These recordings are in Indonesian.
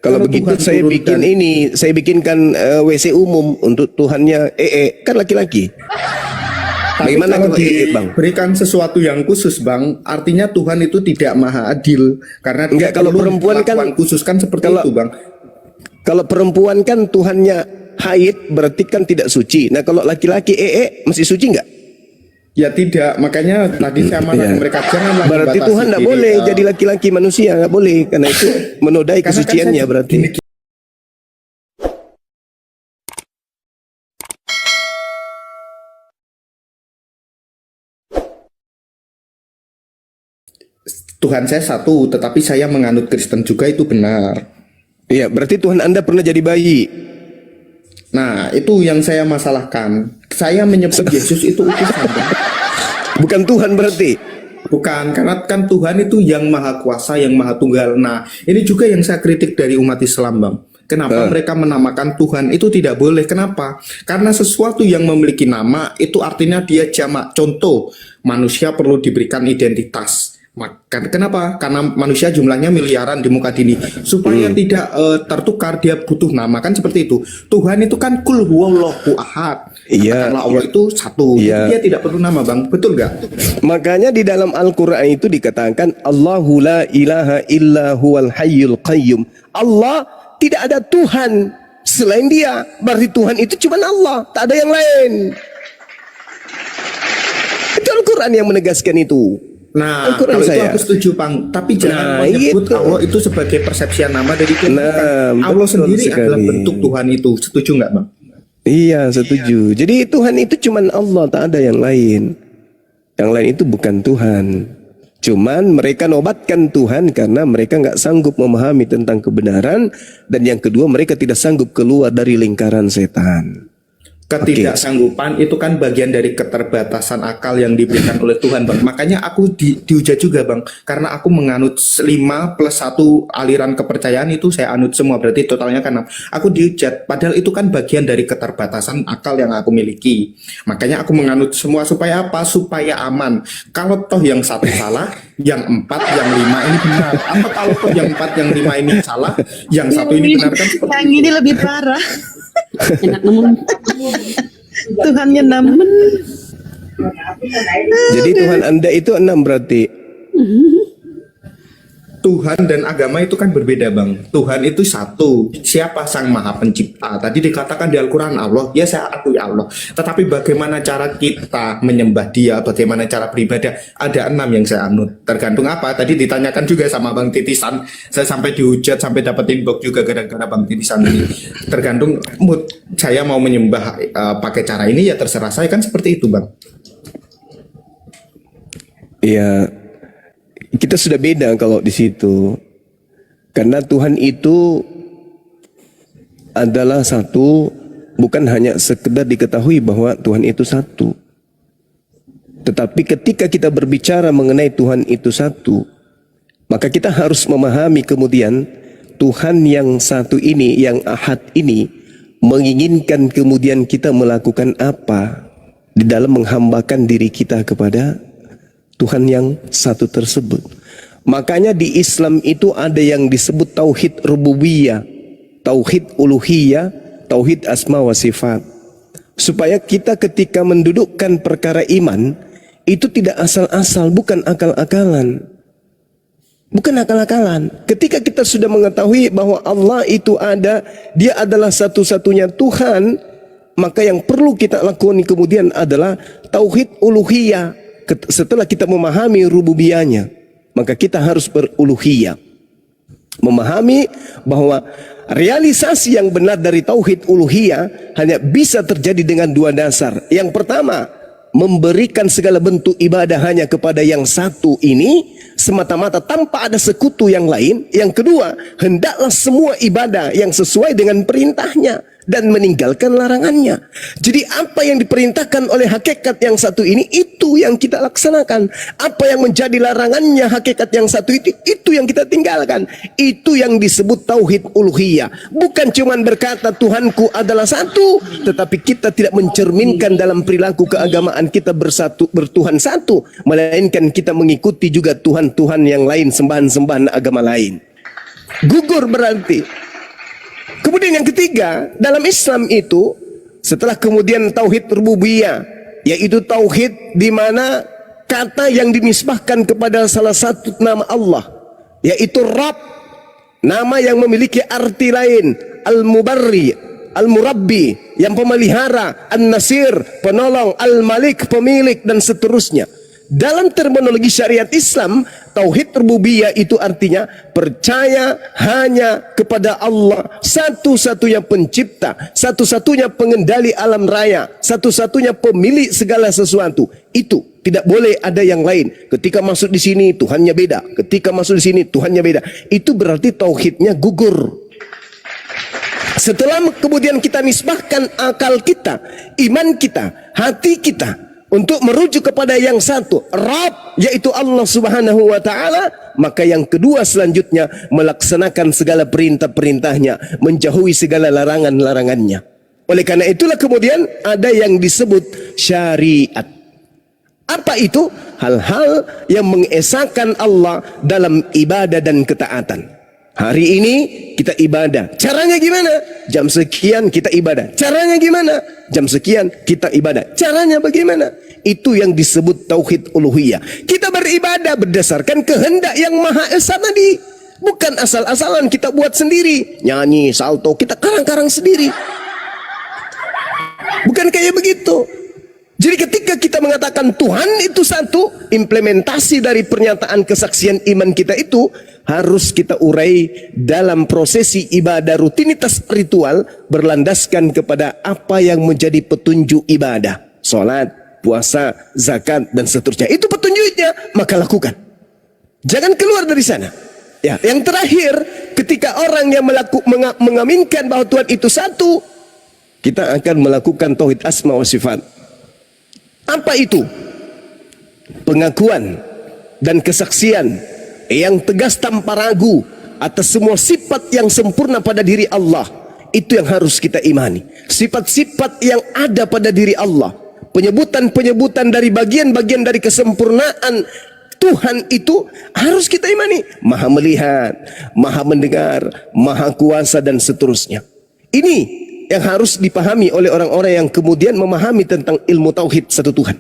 Kalau begitu Tuhan saya bikin turunkan- ini, saya bikinkan WC umum untuk Tuhannya kan laki-laki. Tapi Bagaimana kalau kalau Bang? diberikan sesuatu yang khusus, Bang, artinya Tuhan itu tidak maha adil karena dia Enggak, kalau perlu perempuan kan- perlakuan khusus kan seperti kalau- itu, Bang. Kalau perempuan kan Tuhannya haid, berarti kan tidak suci. Nah kalau laki-laki masih suci nggak? Ya tidak, makanya tadi saya marah Iya. mereka janganlah Berarti dibatasi Tuhan nggak diri, boleh jadi laki-laki manusia, nggak boleh, karena itu menodai karena kan kesuciannya saya- berarti. gini, Tuhan saya satu, tetapi saya menganut Kristen juga itu benar. Iya, berarti Tuhan Anda pernah jadi bayi. Nah, itu yang saya masalahkan. Saya menyebut Yesus itu utusan, Bang. Bukan Tuhan berarti. Bukan, karena kan Tuhan itu yang maha kuasa, yang maha tunggal. Nah, ini juga yang saya kritik dari umat Islam, Bang. Kenapa mereka menamakan Tuhan itu tidak boleh? Kenapa? Karena sesuatu yang memiliki nama itu artinya dia jamak. Contoh, manusia perlu diberikan identitas. Maka kenapa? Karena manusia jumlahnya miliaran di muka bumi. Supaya tidak tertukar, dia butuh nama, kan seperti itu. Tuhan itu kan kul huwallahu ahad. Iya. Katakanlah Allah itu satu. Iya. Jadi dia tidak perlu nama, Bang. Betul nggak? Makanya di dalam Al-Quran itu dikatakan Allahu la ilaha illa huwal hayyul qayyum. Allah tidak ada Tuhan selain dia. Berarti Tuhan itu cuma Allah, tak ada yang lain. Itu Al-Quran yang menegaskan itu. Nah, Al-Quran kalau itu saya. aku setuju, Bang. Tapi jangan Nah, menyebut itu. Allah itu sebagai persepsian nama dari Tuhan. Nah, Allah betul sendiri adalah sekali. bentuk Tuhan itu. Setuju nggak, Bang? Iya, setuju. Jadi Tuhan itu cuma Allah, tak ada yang lain. Yang lain itu bukan Tuhan. Cuman mereka nobatkan Tuhan karena mereka nggak sanggup memahami tentang kebenaran, dan yang kedua mereka tidak sanggup keluar dari lingkaran setan. Ketidaksanggupan itu kan bagian dari keterbatasan akal yang diberikan oleh Tuhan, Bang. Makanya aku dihujat juga, Bang. Karena aku menganut 5 plus 1 aliran kepercayaan itu saya anut semua. Berarti totalnya kan 6. Aku dihujat. Padahal itu kan bagian dari keterbatasan akal yang aku miliki. Makanya aku menganut semua supaya apa? Supaya aman. Kalau toh yang satu salah, yang 4, yang 5 ini benar. Apa kalau toh yang 4, yang 5 ini salah, yang satu ini benar, kan seperti Yang ini lebih parah. Enak nemen. Tuhannya nemen. Jadi Tuhan Anda itu 6 berarti. Tuhan dan agama itu kan berbeda, Bang. Tuhan itu satu. Siapa Sang Maha Pencipta? Tadi dikatakan di Al-Quran Allah. Ya, saya akui Allah. Tetapi bagaimana cara kita menyembah dia? Bagaimana cara beribadah? Ada 6 yang saya anut. Tergantung apa? Tadi ditanyakan juga sama Bang Titisan. Saya sampai dihujat, sampai dapat inbox juga gara-gara Bang Titisan ini. Tergantung mood. Saya mau menyembah pakai cara ini, ya terserah saya, kan seperti itu, Bang. Iya, kita sudah beda kalau di situ. Karena Tuhan itu adalah satu, bukan hanya sekedar diketahui bahwa Tuhan itu satu. Tetapi ketika kita berbicara mengenai Tuhan itu satu, maka kita harus memahami kemudian Tuhan yang satu ini, yang ahad ini, menginginkan kemudian kita melakukan apa di dalam menghambakan diri kita kepada Tuhan yang satu tersebut. Makanya di Islam itu ada yang disebut tauhid rububiyah, tauhid uluhiyah, tauhid asma wa sifat. Supaya kita ketika mendudukkan perkara iman itu tidak asal-asal, bukan akal-akalan. Bukan akal-akalan. Ketika kita sudah mengetahui bahwa Allah itu ada, dia adalah satu-satunya Tuhan, maka yang perlu kita lakukan kemudian adalah tauhid uluhiyah. Setelah kita memahami rububiyahnya, maka kita harus beruluhiyah. Memahami bahwa realisasi yang benar dari tauhid uluhiyah hanya bisa terjadi dengan 2 dasar. Yang pertama, memberikan segala bentuk ibadah hanya kepada yang satu ini semata-mata tanpa ada sekutu yang lain. Yang kedua, hendaklah semua ibadah yang sesuai dengan perintahnya dan meninggalkan larangannya. Jadi apa yang diperintahkan oleh hakikat yang satu ini, itu yang kita laksanakan. Apa yang menjadi larangannya hakikat yang satu itu yang kita tinggalkan. Itu yang disebut tauhid uluhiyah. Bukan cuman berkata Tuhanku adalah satu, tetapi kita tidak mencerminkan dalam perilaku keagamaan kita bertuhan satu, melainkan kita mengikuti juga Tuhan-Tuhan yang lain, sembahan-sembahan agama lain. Gugur berarti. Kemudian yang ketiga, dalam Islam itu setelah kemudian tauhid rububiyah, yaitu tauhid di mana kata yang dinisbahkan kepada salah satu nama Allah, yaitu Rabb, nama yang memiliki arti lain, Al-Mubarri, Al-Murabbi, yang pemelihara, An-Nasir, penolong, Al-Malik, pemilik, dan seterusnya. Dalam terminologi syariat Islam, tauhid rububiyah itu artinya percaya hanya kepada Allah, satu-satunya pencipta, satu-satunya pengendali alam raya, satu-satunya pemilik segala sesuatu. Itu tidak boleh ada yang lain. Ketika masuk di sini Tuhannya beda, ketika masuk di sini Tuhannya beda. Itu berarti tauhidnya gugur. Setelah kemudian kita nisbahkan akal kita, iman kita, hati kita untuk merujuk kepada yang satu, Rabb, yaitu Allah Subhanahu wa taala, maka yang kedua selanjutnya melaksanakan segala perintah-perintahnya, menjauhi segala larangan-larangannya. Oleh karena itulah kemudian ada yang disebut syariat. Apa itu? Hal-hal yang mengesahkan Allah dalam ibadah dan ketaatan. Hari ini kita ibadah. Caranya gimana? Jam sekian kita ibadah. Caranya gimana? Jam sekian kita ibadah. Caranya bagaimana? Itu yang disebut tauhid uluhiyah. Kita beribadah berdasarkan kehendak yang Maha Esa tadi. Bukan asal-asalan kita buat sendiri. Nyanyi, salto, kita karang-karang sendiri. Bukan kayak begitu. Jadi ketika kita mengatakan Tuhan itu satu, implementasi dari pernyataan kesaksian iman kita itu harus kita urai dalam prosesi ibadah rutinitas ritual berlandaskan kepada apa yang menjadi petunjuk ibadah. Salat, puasa, zakat, dan seterusnya. Itu petunjuknya, maka lakukan. Jangan keluar dari sana. Ya, yang terakhir, ketika orang yang mengaminkan bahwa Tuhan itu satu, kita akan melakukan tauhid asma wa sifat. Apa itu? Pengakuan dan kesaksian yang tegas tanpa ragu atas semua sifat yang sempurna pada diri Allah. Itu yang harus kita imani. Sifat-sifat yang ada pada diri Allah. Penyebutan-penyebutan dari bagian-bagian dari kesempurnaan Tuhan itu harus kita imani. Maha melihat, maha mendengar, maha kuasa, dan seterusnya. Ini yang harus dipahami oleh orang-orang yang kemudian memahami tentang ilmu tauhid satu Tuhan.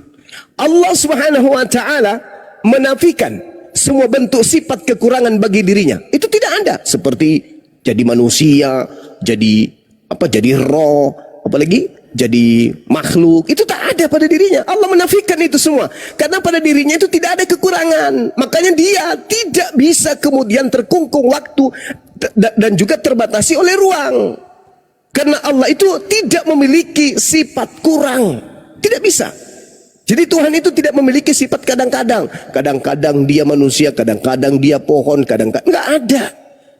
Allah Subhanahu wa taala menafikan semua bentuk sifat kekurangan bagi dirinya. Itu tidak ada. Seperti jadi manusia, jadi roh, apalagi jadi makhluk. Itu tak ada pada dirinya. Allah menafikan itu semua. Karena pada dirinya itu tidak ada kekurangan. Makanya dia tidak bisa kemudian terkungkung waktu dan juga terbatasi oleh ruang. Karena Allah itu tidak memiliki sifat kurang. Tidak bisa. Jadi Tuhan itu tidak memiliki sifat kadang-kadang. Kadang-kadang dia manusia, kadang-kadang dia pohon, kadang-kadang. Enggak ada.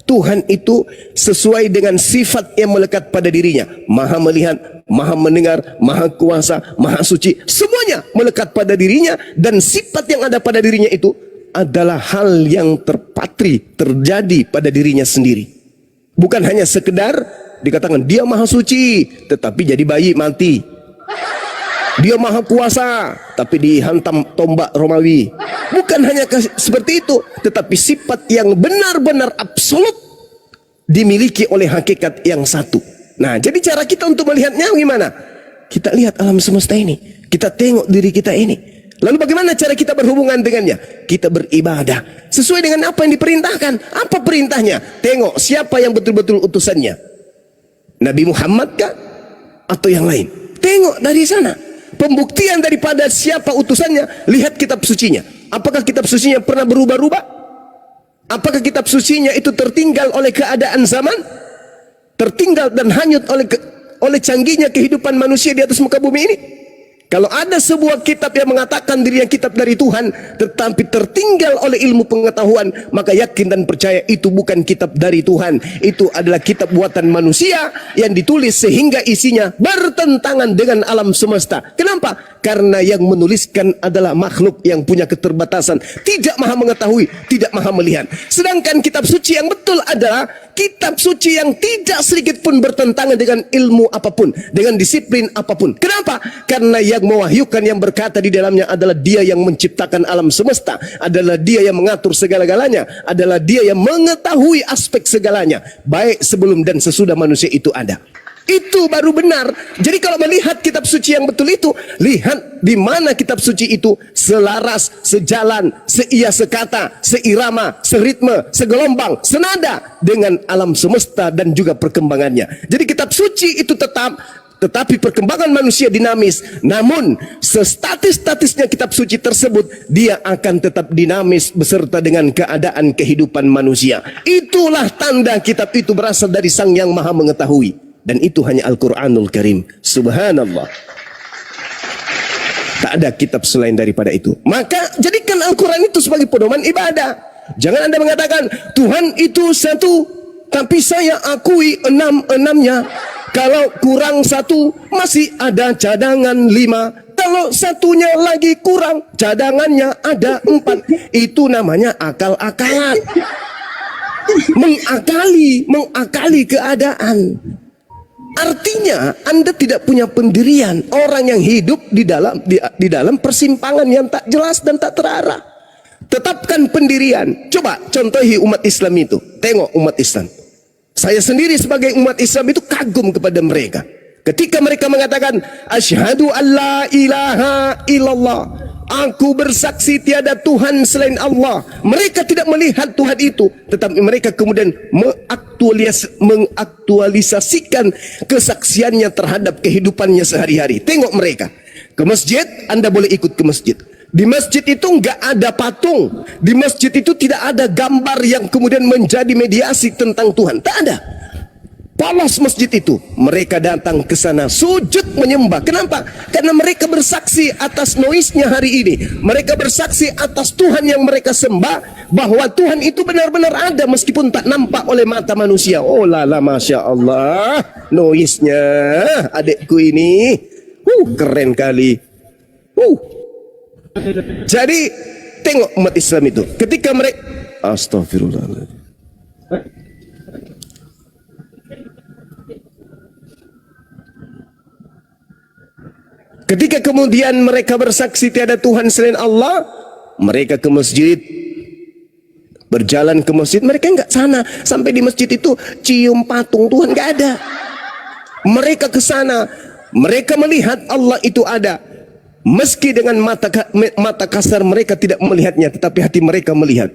Tuhan itu sesuai dengan sifat yang melekat pada dirinya. Maha melihat, maha mendengar, maha kuasa, maha suci. Semuanya melekat pada dirinya. Dan sifat yang ada pada dirinya itu adalah hal yang terpatri, terjadi pada dirinya sendiri. Bukan hanya sekedar dikatakan dia maha suci, tetapi jadi bayi mati. Dia maha kuasa, tapi dihantam tombak Romawi. Bukan hanya seperti itu, tetapi sifat yang benar-benar absolut dimiliki oleh hakikat yang satu. Nah, jadi cara kita untuk melihatnya gimana? Kita lihat alam semesta ini, kita tengok diri kita ini. Lalu bagaimana cara kita berhubungan dengannya? Kita beribadah sesuai dengan apa yang diperintahkan. Apa perintahnya? Tengok siapa yang betul-betul utusannya. Nabi Muhammad kah? Atau yang lain? Tengok dari sana. Pembuktian daripada siapa utusannya, lihat kitab sucinya. Apakah kitab sucinya pernah berubah-ubah? Apakah kitab sucinya itu tertinggal oleh keadaan zaman? Tertinggal dan hanyut oleh canggihnya kehidupan manusia di atas muka bumi ini? Kalau ada sebuah kitab yang mengatakan dirinya kitab dari Tuhan, tetapi tertinggal oleh ilmu pengetahuan, maka yakin dan percaya itu bukan kitab dari Tuhan. Itu adalah kitab buatan manusia yang ditulis sehingga isinya bertentangan dengan alam semesta. Kenapa? Karena yang menuliskan adalah makhluk yang punya keterbatasan, tidak maha mengetahui, tidak maha melihat. Sedangkan kitab suci yang betul adalah kitab suci yang tidak sedikit pun bertentangan dengan ilmu apapun, dengan disiplin apapun. Kenapa? Karena yang mewahyukan, yang berkata di dalamnya adalah Dia yang menciptakan alam semesta, adalah Dia yang mengatur segala-galanya, adalah Dia yang mengetahui aspek segalanya, baik sebelum dan sesudah manusia itu ada. Itu baru benar. Jadi kalau melihat kitab suci yang betul itu, lihat di mana kitab suci itu selaras, sejalan, seia sekata, seirama, seritme, segelombang, senada dengan alam semesta dan juga perkembangannya. Jadi kitab suci itu tetapi perkembangan manusia dinamis. Namun sestatis-statisnya kitab suci tersebut, dia akan tetap dinamis beserta dengan keadaan kehidupan manusia. Itulah tanda kitab itu berasal dari Sang Yang Maha Mengetahui. Dan itu hanya Al-Quranul Karim. Subhanallah. Tak ada kitab selain daripada itu. Maka jadikan Al-Quran itu sebagai pedoman ibadah. Jangan Anda mengatakan Tuhan itu satu, tapi saya akui enam-enamnya. Kalau kurang satu, masih ada cadangan 5. Kalau satunya lagi kurang, cadangannya ada 4. Itu namanya akal-akalan. Mengakali keadaan. Artinya Anda tidak punya pendirian. Orang yang hidup di dalam persimpangan yang tak jelas dan tak terarah. Tetapkan pendirian. Coba contohi umat Islam itu. Tengok umat Islam. Saya sendiri sebagai umat Islam itu kagum kepada mereka. Ketika mereka mengatakan asyhadu alla ilaha illallah, aku bersaksi tiada Tuhan selain Allah. Mereka tidak melihat Tuhan itu, tetapi mereka kemudian mengaktualisasikan kesaksiannya terhadap kehidupannya sehari-hari. Tengok mereka. Ke masjid, Anda boleh ikut ke masjid. Di masjid itu enggak ada patung. Di masjid itu tidak ada gambar yang kemudian menjadi mediasi tentang Tuhan. Tak ada. Polos masjid itu. Mereka datang ke sana sujud menyembah. Kenapa? Karena mereka bersaksi atas noisnya hari ini. Mereka bersaksi atas Tuhan yang mereka sembah, bahwa Tuhan itu benar-benar ada meskipun tak nampak oleh mata manusia. Oh lala, Masya Allah, noisnya adikku ini keren kali. Jadi tengok umat Islam itu ketika mereka astagfirullahaladzim. Ketika kemudian mereka bersaksi tiada Tuhan selain Allah, mereka ke masjid, berjalan ke masjid. Mereka enggak sana, sampai di masjid itu cium patung Tuhan, enggak ada. Mereka ke sana, mereka melihat Allah itu ada. Meski dengan mata kasar mereka tidak melihatnya, tetapi hati mereka melihat.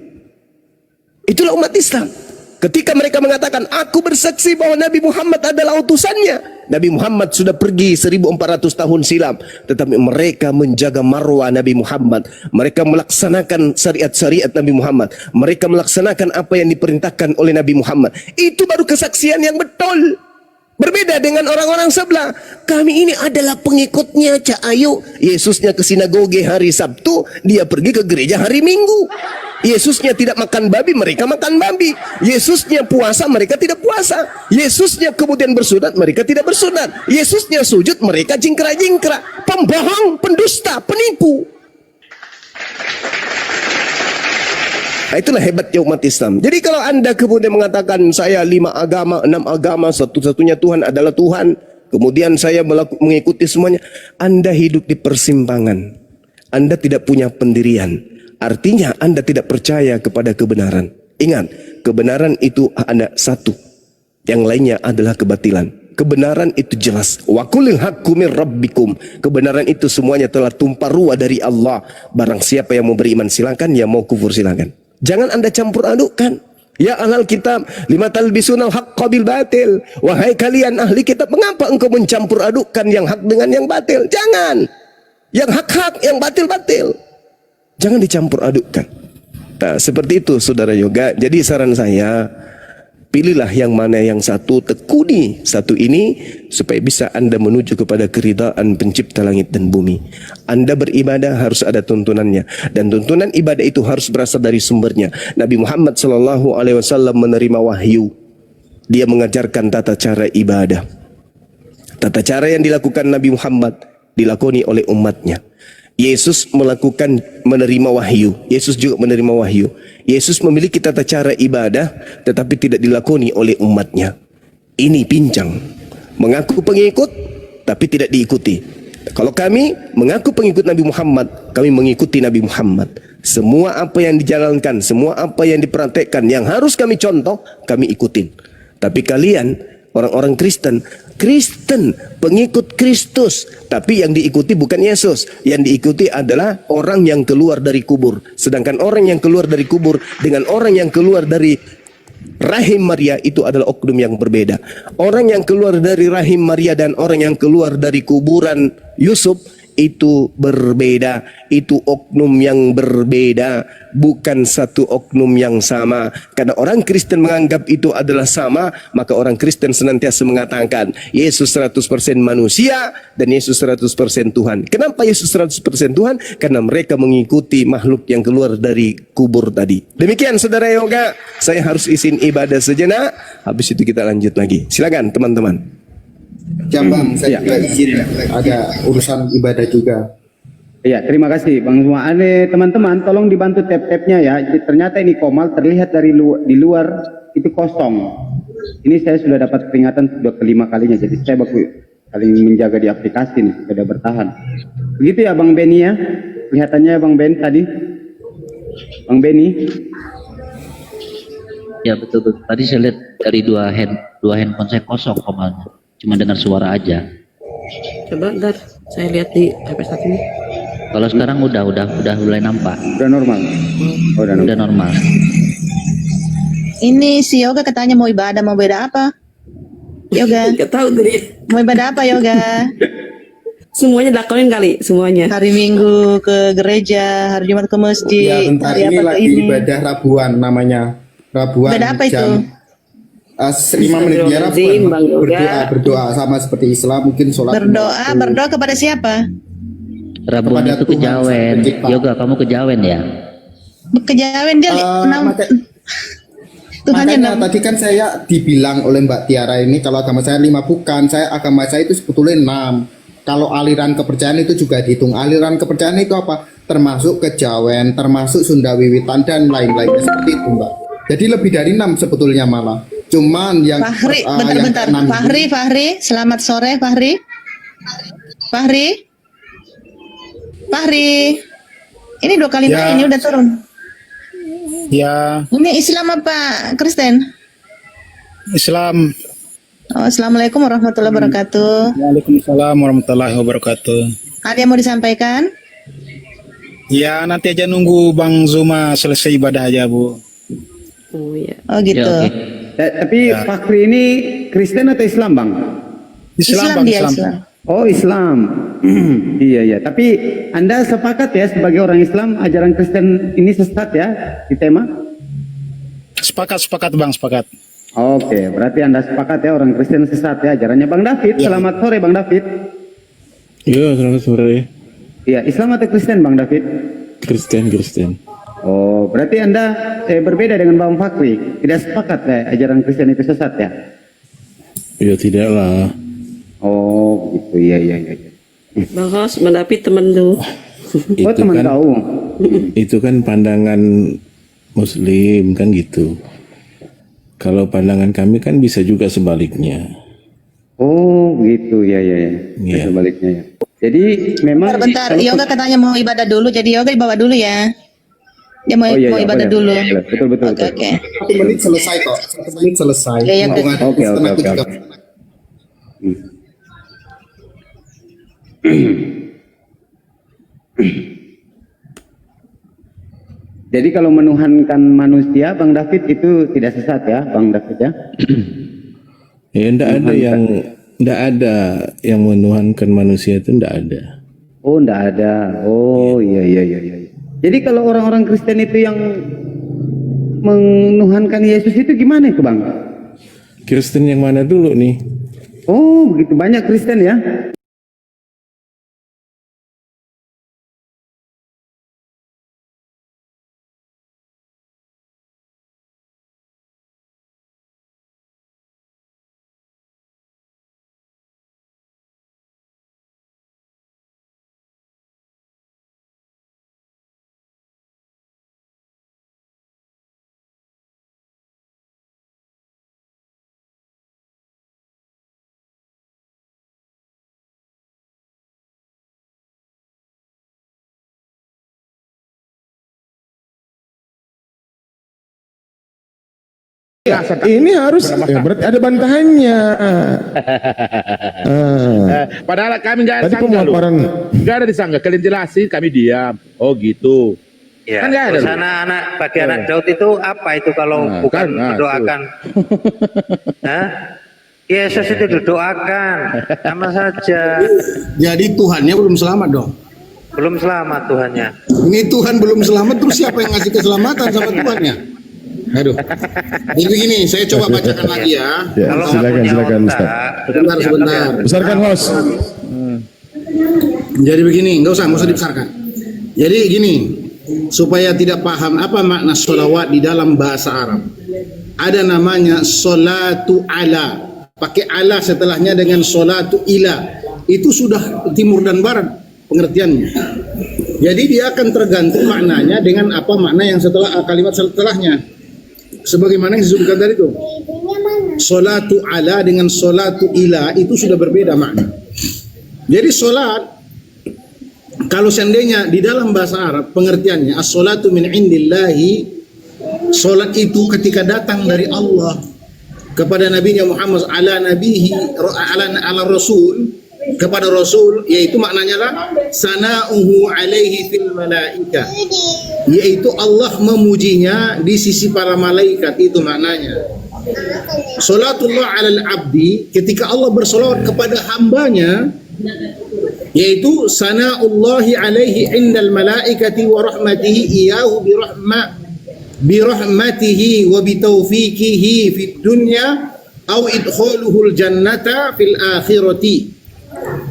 Itulah umat Islam. Ketika mereka mengatakan, aku bersaksi bahwa Nabi Muhammad adalah utusannya. Nabi Muhammad sudah pergi 1400 tahun silam. Tetapi mereka menjaga marwah Nabi Muhammad. Mereka melaksanakan syariat-syariat Nabi Muhammad. Mereka melaksanakan apa yang diperintahkan oleh Nabi Muhammad. Itu baru kesaksian yang betul. Berbeda dengan orang-orang sebelah. Kami ini adalah pengikutnya Cak Ayu. Yesusnya ke sinagoge hari Sabtu, dia pergi ke gereja hari Minggu. Yesusnya tidak makan babi, mereka makan babi. Yesusnya puasa, mereka tidak puasa. Yesusnya kemudian bersunat, mereka tidak bersunat. Yesusnya sujud, mereka jingkra-jingkra. Pembohong, pendusta, penipu. Nah, itulah hebatnya umat Islam. Jadi kalau Anda kemudian mengatakan saya 5 agama, 6 agama, satu-satunya Tuhan adalah Tuhan, kemudian saya mengikuti semuanya, Anda hidup di persimpangan. Anda tidak punya pendirian. Artinya Anda tidak percaya kepada kebenaran. Ingat, kebenaran itu ada satu. Yang lainnya adalah kebatilan. Kebenaran itu jelas. Wa qulil haqqu mir rabbikum. Kebenaran itu semuanya telah tumpah ruah dari Allah. Barang siapa yang mau beriman silakan, yang mau kufur silakan. Jangan Anda campur adukkan. Ya ahlal kitab, lima talbisunal haqqa bil batil. Wahai kalian ahli kitab, mengapa engkau mencampur adukkan yang hak dengan yang batil? Jangan. Yang hak-hak, yang batil-batil. Jangan dicampur adukkan. Nah, seperti itu saudara yoga. Jadi saran saya, pilihlah yang mana yang satu, tekuni satu ini supaya bisa Anda menuju kepada keridaan pencipta langit dan bumi. Anda beribadah harus ada tuntunannya, dan tuntunan ibadah itu harus berasal dari sumbernya. Nabi Muhammad SAW menerima wahyu. Dia mengajarkan tata cara ibadah. Tata cara yang dilakukan Nabi Muhammad dilakoni oleh umatnya. Yesus menerima wahyu. Yesus juga menerima wahyu. Yesus memiliki tata cara ibadah tetapi tidak dilakoni oleh umatnya. Ini pincang. Mengaku pengikut tapi tidak diikuti. Kalau kami mengaku pengikut Nabi Muhammad, kami mengikuti Nabi Muhammad. Semua apa yang dijalankan, semua apa yang dipraktekkan, yang harus kami contoh, kami ikutin. Tapi kalian, orang-orang Kristen, pengikut Kristus, tapi yang diikuti bukan Yesus. Yang diikuti adalah orang yang keluar dari kubur. Sedangkan orang yang keluar dari kubur dengan orang yang keluar dari rahim Maria itu adalah oknum yang berbeda. Orang yang keluar dari rahim Maria dan orang yang keluar dari kuburan Yusuf itu berbeda. Itu oknum yang berbeda, bukan satu oknum yang sama. Karena orang Kristen menganggap itu adalah sama, maka orang Kristen senantiasa mengatakan Yesus 100% manusia dan Yesus 100% Tuhan. Kenapa Yesus 100% Tuhan? Karena mereka mengikuti makhluk yang keluar dari kubur tadi. Demikian Saudara Yoga, saya harus izin ibadah sejenak, habis itu kita lanjut lagi. Silakan teman-teman. Ya Bang, saya juga izin ada urusan ibadah juga. Iya, terima kasih Bang semua. Teman-teman, tolong dibantu tap-tapnya ya. Jadi, ternyata ini Komal terlihat dari di luar itu kosong. Ini saya sudah dapat peringatan sudah kelima kalinya. Jadi saya saling menjaga di aplikasi nih, sudah bertahan. Begitu ya Bang Beni ya. Kelihatannya Bang Ben tadi. Bang Beni. Ya betul betul. Tadi saya lihat dari dua handphone saya kosong Komalnya. Cuma dengar suara aja. Coba ntar saya lihat di HP satu ini. Kalau sekarang udah mulai nampak. Udah normal. Oh, Udah normal. Ini si Yoga katanya mau ibadah, mau beda apa? Yoga, Gak tahu tuh dia. mau ibadah apa Yoga? Semuanya dilakonin kali, semuanya. Hari Minggu ke gereja, hari Jumat ke masjid, Ya bentar, hari ini apa ke lagi ini? ibadah Rabuan namanya. Rabuan Ibadah apa itu? jam 5 menit ya Astagfirullahaladzim, Bang Yoga. berdoa sama seperti Islam, mungkin sholat Berdoa kepada siapa? Rabuan Kepada itu Tuhan, kejawen. Sang Pencipta. Yoga, kamu kejawen ya? Kejawen dia Tuhannya Makanya tadi kan saya dibilang oleh Mbak Tiara ini kalau agama saya 5 bukan, agama saya itu sebetulnya 6. Kalau aliran kepercayaan itu juga dihitung. Aliran kepercayaan itu apa? Termasuk kejawen, termasuk Sunda Wiwitan dan lain-lainnya seperti itu Mbak. Jadi lebih dari 6 sebetulnya malah. Cuman yang Fahri, yang bentar. keenam ini- Fahri, selamat sore Fahri. Fahri. Ini 2 kali naik, ini udah turun. Ya, Ini Islam apa Kristen? Islam. Oh, Assalamualaikum warahmatullahi wabarakatuh. Waalaikumsalam warahmatullahi wabarakatuh. Ada yang mau disampaikan? Ya, nanti aja nunggu Bang Zuma selesai ibadah aja, Bu. Oh iya. Oh gitu. Ya, oke. Tapi Fakri ini Kristen atau Islam Bang? Bang, dia Islam. Islam. Oh Islam. Iya. Tapi Anda sepakat ya sebagai orang Islam ajaran Kristen ini sesat ya di tema? Sepakat Bang, sepakat. Oke, berarti Anda sepakat ya orang Kristen sesat ya ajarannya. Bang David, selamat sore Bang David. Iya, selamat sore. Iya, Islam atau Kristen Bang David? Kristen. Oh, berarti Anda berbeda dengan Bang Fakri. Tidak sepakat ya ajaran Kristen itu sesat ya? Ya tidaklah. Oh, gitu. Iya. Bang Hos, Bang David temen tuh. Oh, teman tahu. Itu kan pandangan Muslim kan gitu. Kalau pandangan kami kan bisa juga sebaliknya. Oh, gitu. Iya. Iya. Sebaliknya ya. Jadi memang Bentar, kalau- Yoga katanya mau ibadah dulu, jadi Yoga dibawa dulu ya. Dia mau, Oh, iya, mau iya, ibadah boleh, dulu. boleh. Betul. Oke. 1 menit selesai kok. 1 menit selesai. Ya, Mumpung ada Oke. Kristen, aku juga- Jadi kalau menuhankan manusia, Bang David itu tidak sesat ya, Bang David ya? Ya ndak ada yang menuhankan manusia itu ndak ada. Oh, enggak ada. Oh, iya. Jadi kalau orang-orang Kristen itu yang menuhankan Yesus itu gimana itu, Bang? Kristen yang mana dulu nih? Oh, begitu banyak Kristen ya? Ini harus berarti ada bantahannya. Padahal kami nggak ada Tadi sanggah loh. pemaparan Nggak ada disanggah. Kalian jelasin, kami diam. Oh gitu. Ya, Kan nggak ada terus loh. anak-anak bagi anak Daud itu apa itu kalau Nah, bukan kan, nah, mendoakan? Hah? Yesus itu didoakan sama saja. Jadi Tuhannya belum selamat dong. Belum selamat Tuhannya. Ini Tuhan belum selamat, terus siapa yang ngasih keselamatan sama Tuhannya? Aduh. Jadi begini, saya coba bacakan lagi ya. Ya, Kalau nggak silakan punya silakan otak, Ustaz. Sebentar. Besarkan host. Jadi begini, nggak usah dibesarkan. Jadi gini, supaya tidak paham apa makna sholawat di dalam bahasa Arab. Ada namanya sholatu ala. Pakai ala setelahnya dengan sholatu ila. Itu sudah timur dan barat pengertiannya. Jadi dia akan tergantung maknanya dengan apa makna yang setelah kalimat setelahnya. Sebagaimana yang disebutkan tadi itu. Sholatu ala dengan sholatu ila itu sudah berbeda makna. Jadi sholat, kalau seandainya di dalam bahasa Arab pengertiannya as-sholatu min indillahi, sholat itu ketika datang dari Allah kepada nabinya Muhammad ala nabihi ala rasul, kepada rasul, yaitu maknanya lah sana'uhu alaihi fil malaika, yaitu Allah memujinya di sisi para malaikat, itu maknanya. Salatullah alal abdi, ketika Allah bersolawat kepada hambanya, yaitu sana'ullahi alaihi indal malaikati wa rahmatihi iyahu birahmatihi wa bitaufiqihi fid dunya au idkhuluhul jannata fil akhirati.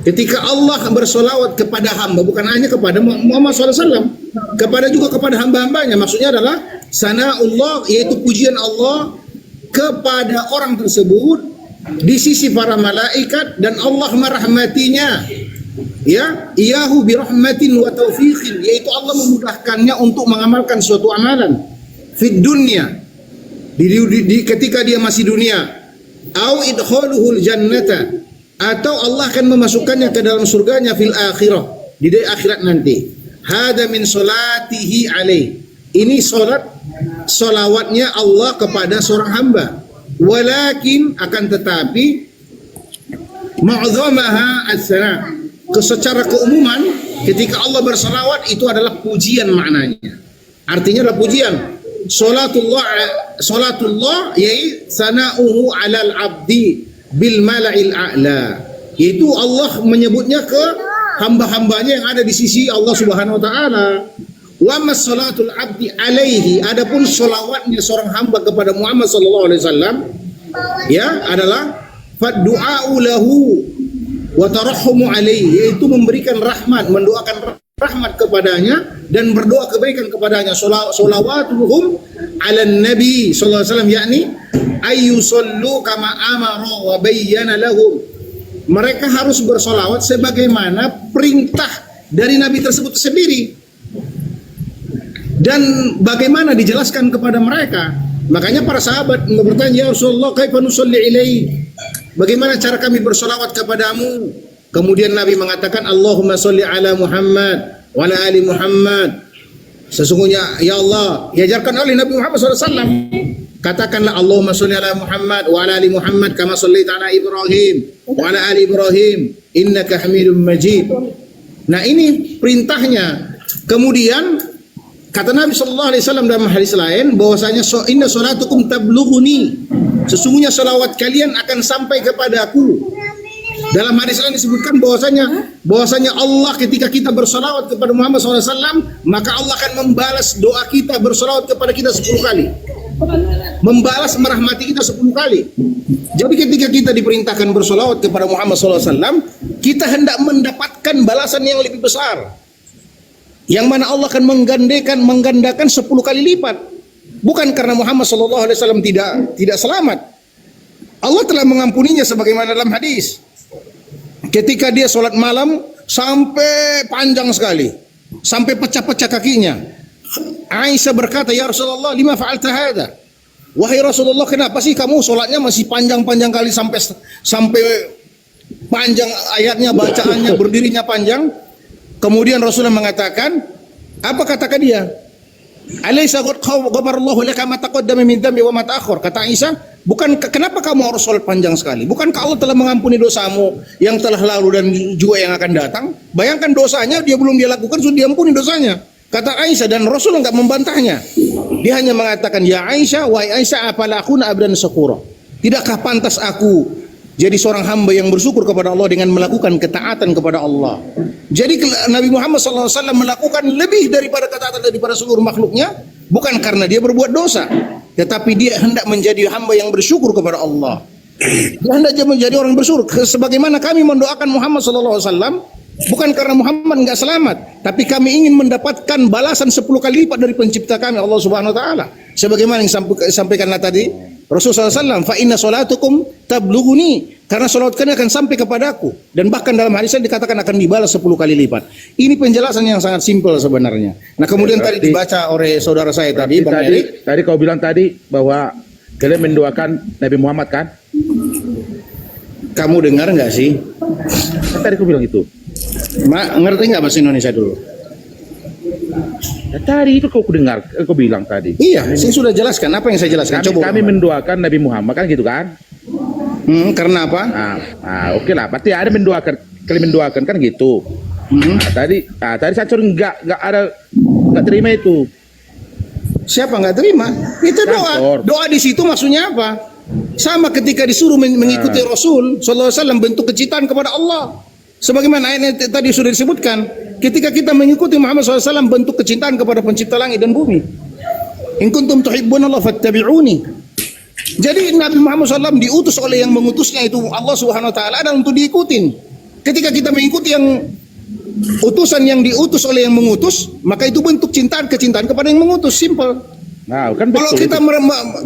Ketika Allah bersolawat kepada hamba, bukan hanya kepada Muhammad SAW, kepada juga kepada hamba-hambanya, maksudnya adalah sana'ullah, yaitu pujian Allah kepada orang tersebut di sisi para malaikat, dan Allah merahmatinya, ya, iyahu birahmatin wa taufiqin, yaitu Allah memudahkannya untuk mengamalkan suatu amalan fid dunya, ketika dia masih dunia, au idkhuluhul jannata, atau Allah akan memasukkannya ke dalam surganya fil akhirah, di akhirat nanti. Hada min solatihi alaih, ini solawatnya Allah kepada seorang hamba. Walakin, akan tetapi, ma'zamaha as-sana, secara keumuman ketika Allah bersolawat itu adalah pujian maknanya. Artinya adalah pujian. Salatullah yaitu sana'uhu alal abdi bil mala'il a'la, yaitu Allah menyebutnya ke hamba-hambanya yang ada di sisi Allah Subhanahu wa taala. Wa masalatul abdi alaihi, adapun solawatnya seorang hamba kepada Muhammad sallallahu alaihi wasallam, ya, adalah faddu'a'u lahu wa tarahhumu alaihi, yaitu memberikan rahmat, mendoakan rahmat kepadanya dan berdoa kebaikan kepadanya. Solawatuhum ala nabi sallallahu alaihi wasallam, yakni ayyusallu kama amara wa bayyana lahum, mereka harus bersolawat sebagaimana perintah dari Nabi tersebut sendiri dan bagaimana dijelaskan kepada mereka. Makanya para sahabat bertanya, ya Rasulullah, kaifa nusalli ilaihi, bagaimana cara kami bersolawat kepadamu? Kemudian Nabi mengatakan, Allahumma sholli ala Muhammad wa ala ali Muhammad. Sesungguhnya ya Allah, diajarkan oleh Nabi Muhammad SAW, katakanlah Allahumma sholli ala Muhammad wa ala ali Muhammad kama shallaita ala Ibrahim wa ala ali Ibrahim innaka Hamidum Majid. Nah, ini perintahnya. Kemudian kata Nabi sallallahu alaihi wasallam dalam hadis lain bahwasanya inna sholatukum tablughuni, sesungguhnya salawat kalian akan sampai kepadaku. Dalam hadis lain disebutkan bahwasanya Allah ketika kita bersalawat kepada Muhammad SAW, maka Allah akan membalas doa kita bersalawat kepada kita 10 kali, membalas merahmati kita 10 kali. Jadi ketika kita diperintahkan bersalawat kepada Muhammad SAW, kita hendak mendapatkan balasan yang lebih besar, yang mana Allah akan menggandakan 10 kali lipat. Bukan karena Muhammad SAW tidak selamat, Allah telah mengampuninya sebagaimana dalam hadis. Ketika dia sholat malam sampai panjang sekali, sampai pecah-pecah kakinya, Aisyah berkata, ya Rasulullah, lima fa'alta hadha, wahai Rasulullah, kenapa sih kamu sholatnya masih panjang-panjang kali, sampai panjang ayatnya, bacaannya, berdirinya panjang. Kemudian Rasulullah mengatakan, apa kata dia? Alaysa qad ghafarallahu laka ma taqaddama min dhanbi wa ma ta'akhkhar. Kata Aisyah, bukan kenapa kamu harus sholat panjang sekali? Bukankah Allah telah mengampuni dosamu yang telah lalu dan juga yang akan datang? Bayangkan dosanya dia belum dia lakukan sudah diampuni dosanya. Kata Aisyah, dan Rasul enggak membantahnya. Dia hanya mengatakan, ya Aisyah, wahai Aisyah, apala akuna abdan syakura. Tidakkah pantas aku jadi seorang hamba yang bersyukur kepada Allah dengan melakukan ketaatan kepada Allah. Jadi Nabi Muhammad SAW melakukan lebih daripada ketaatan daripada seluruh makhluknya, bukan karena dia berbuat dosa, tetapi dia hendak menjadi hamba yang bersyukur kepada Allah. Dia hendak menjadi orang bersyukur. Sebagaimana kami mendoakan Muhammad SAW, bukan karena Muhammad enggak selamat, tapi kami ingin mendapatkan balasan 10 kali lipat dari pencipta kami, Allah Subhanahu wa taala. Sebagaimana yang sampaikanlah tadi Rasulullah SAW, fa inna salatukum tablughuni, karena salat kalian akan sampai kepadaku, dan bahkan dalam hadis dikatakan akan dibalas 10 kali lipat. Ini penjelasan yang sangat simpel sebenarnya. Nah, kemudian tadi dibaca oleh saudara saya tadi, Bang Erik. Tadi kau bilang tadi bahwa kalian mendoakan Nabi Muhammad kan? Kamu dengar nggak sih? Tadi kau bilang itu. Ngerti nggak bahasa Indonesia dulu? Ya, tadi itu kau dengar, kau bilang tadi. Iya, saya sudah jelaskan. Apa yang saya jelaskan? Kami mendoakan Nabi Muhammad kan gitu kan? Karena apa? Oke lah, pasti ada mendoakan, kalian mendoakan kan gitu. Tadi Sancor nggak terima itu. Siapa nggak terima? Itu doa. Doa di situ maksudnya apa? Sama ketika disuruh mengikuti Rasul Sallallahu Alaihi Wasallam, bentuk kecintaan kepada Allah. Sebagaimana ayat tadi sudah disebutkan, ketika kita mengikuti Muhammad SAW, bentuk kecintaan kepada pencipta langit dan bumi. In kuntum tuhibbunallah fattabi'uni. Jadi Nabi Muhammad SAW diutus oleh yang mengutusnya, itu Allah Subhanahu wa taala, dan untuk diikutin. Ketika kita mengikuti yang utusan yang diutus oleh yang mengutus, maka itu bentuk kecintaan kepada yang mengutus, simple. Nah, kan betul.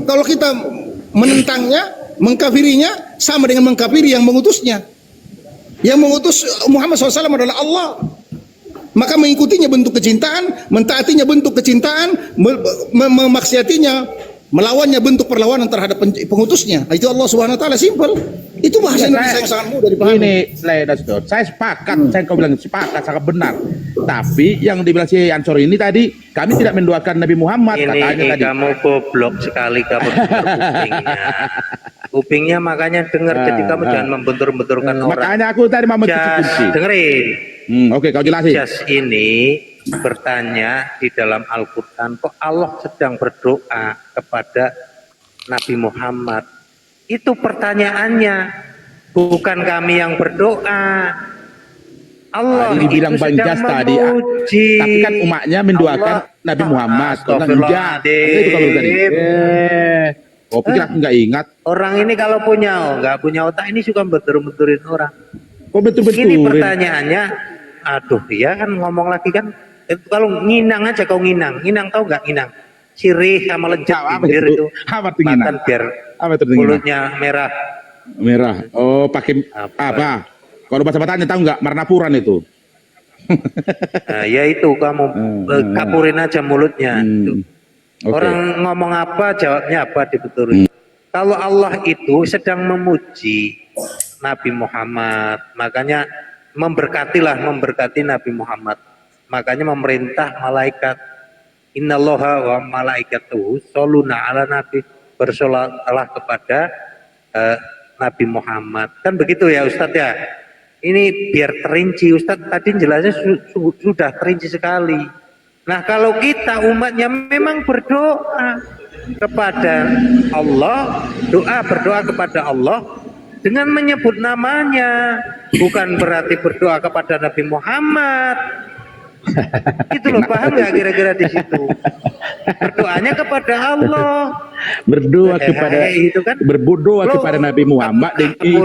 Kalau kita menentangnya, mengkafirinya, sama dengan mengkafiri yang mengutusnya. Yang mengutus Muhammad SAW adalah Allah. Maka mengikutinya bentuk kecintaan, mentaatinya bentuk kecintaan, memaksiatinya, melawannya bentuk perlawanan terhadap pengutusnya. Itu Allah Subhanahu wa taala, simple. Itu bahasa Indonesia yang sangat mudah dipahami. Ini saya sepakat, saya kau bilang sepakat, sangat benar. Tapi yang dibilang si Ansor ini tadi, kami tidak mendoakan Nabi Muhammad, katanya tadi. Kamu goblok sekali kamu kupingnya. Kupingnya makanya dengar, jadi kamu jangan membentur-benturkan orang. Makanya aku tadi mau mencuci. Dengerin. Oke, kau jelasin. Jas ini bertanya di dalam Al-Quran, kok Allah sedang berdoa kepada Nabi Muhammad? Itu pertanyaannya, bukan kami yang berdoa. Allah tadi dibilang Bang Jas tadi, tapi kan umatnya mendoakan Nabi Muhammad. Kau enggak, itu kalau tadi. Kau pikir aku nggak ingat? Orang ini kalau nggak punya otak ini suka bentur-benturin orang. Kok betul-betul? Ini pertanyaannya, aduh ya kan ngomong lagi kan. Kalau nginang aja kau nginang tahu nggak nginang? Sirih sama lenjak bibir itu. Makan biar mulutnya merah. Merah. Oh, pakai apa? Kalau bahasa Bataknya tahu nggak? Marnapuran itu. Nah, ya itu kamu kapurin aja mulutnya. Orang ngomong apa, jawabnya apa, dibetulin. Kalau Allah itu sedang memuji Nabi Muhammad, makanya memberkati Nabi Muhammad. Makanya memerintah malaikat, innallaha wa malaikatuhu sholuna ala nabi, bersolatlah kepada Nabi Muhammad. Kan begitu ya Ustadz ya. Ini biar terinci, Ustadz tadi jelasnya sudah terinci sekali. Nah, kalau kita umatnya memang berdoa kepada Allah, berdoa kepada Allah dengan menyebut namanya, bukan berarti berdoa kepada Nabi Muhammad. Itu loh, paham nggak kira-kira di situ? Berdoanya kepada Allah. Berdoa kepada Nabi Muhammad, dan itu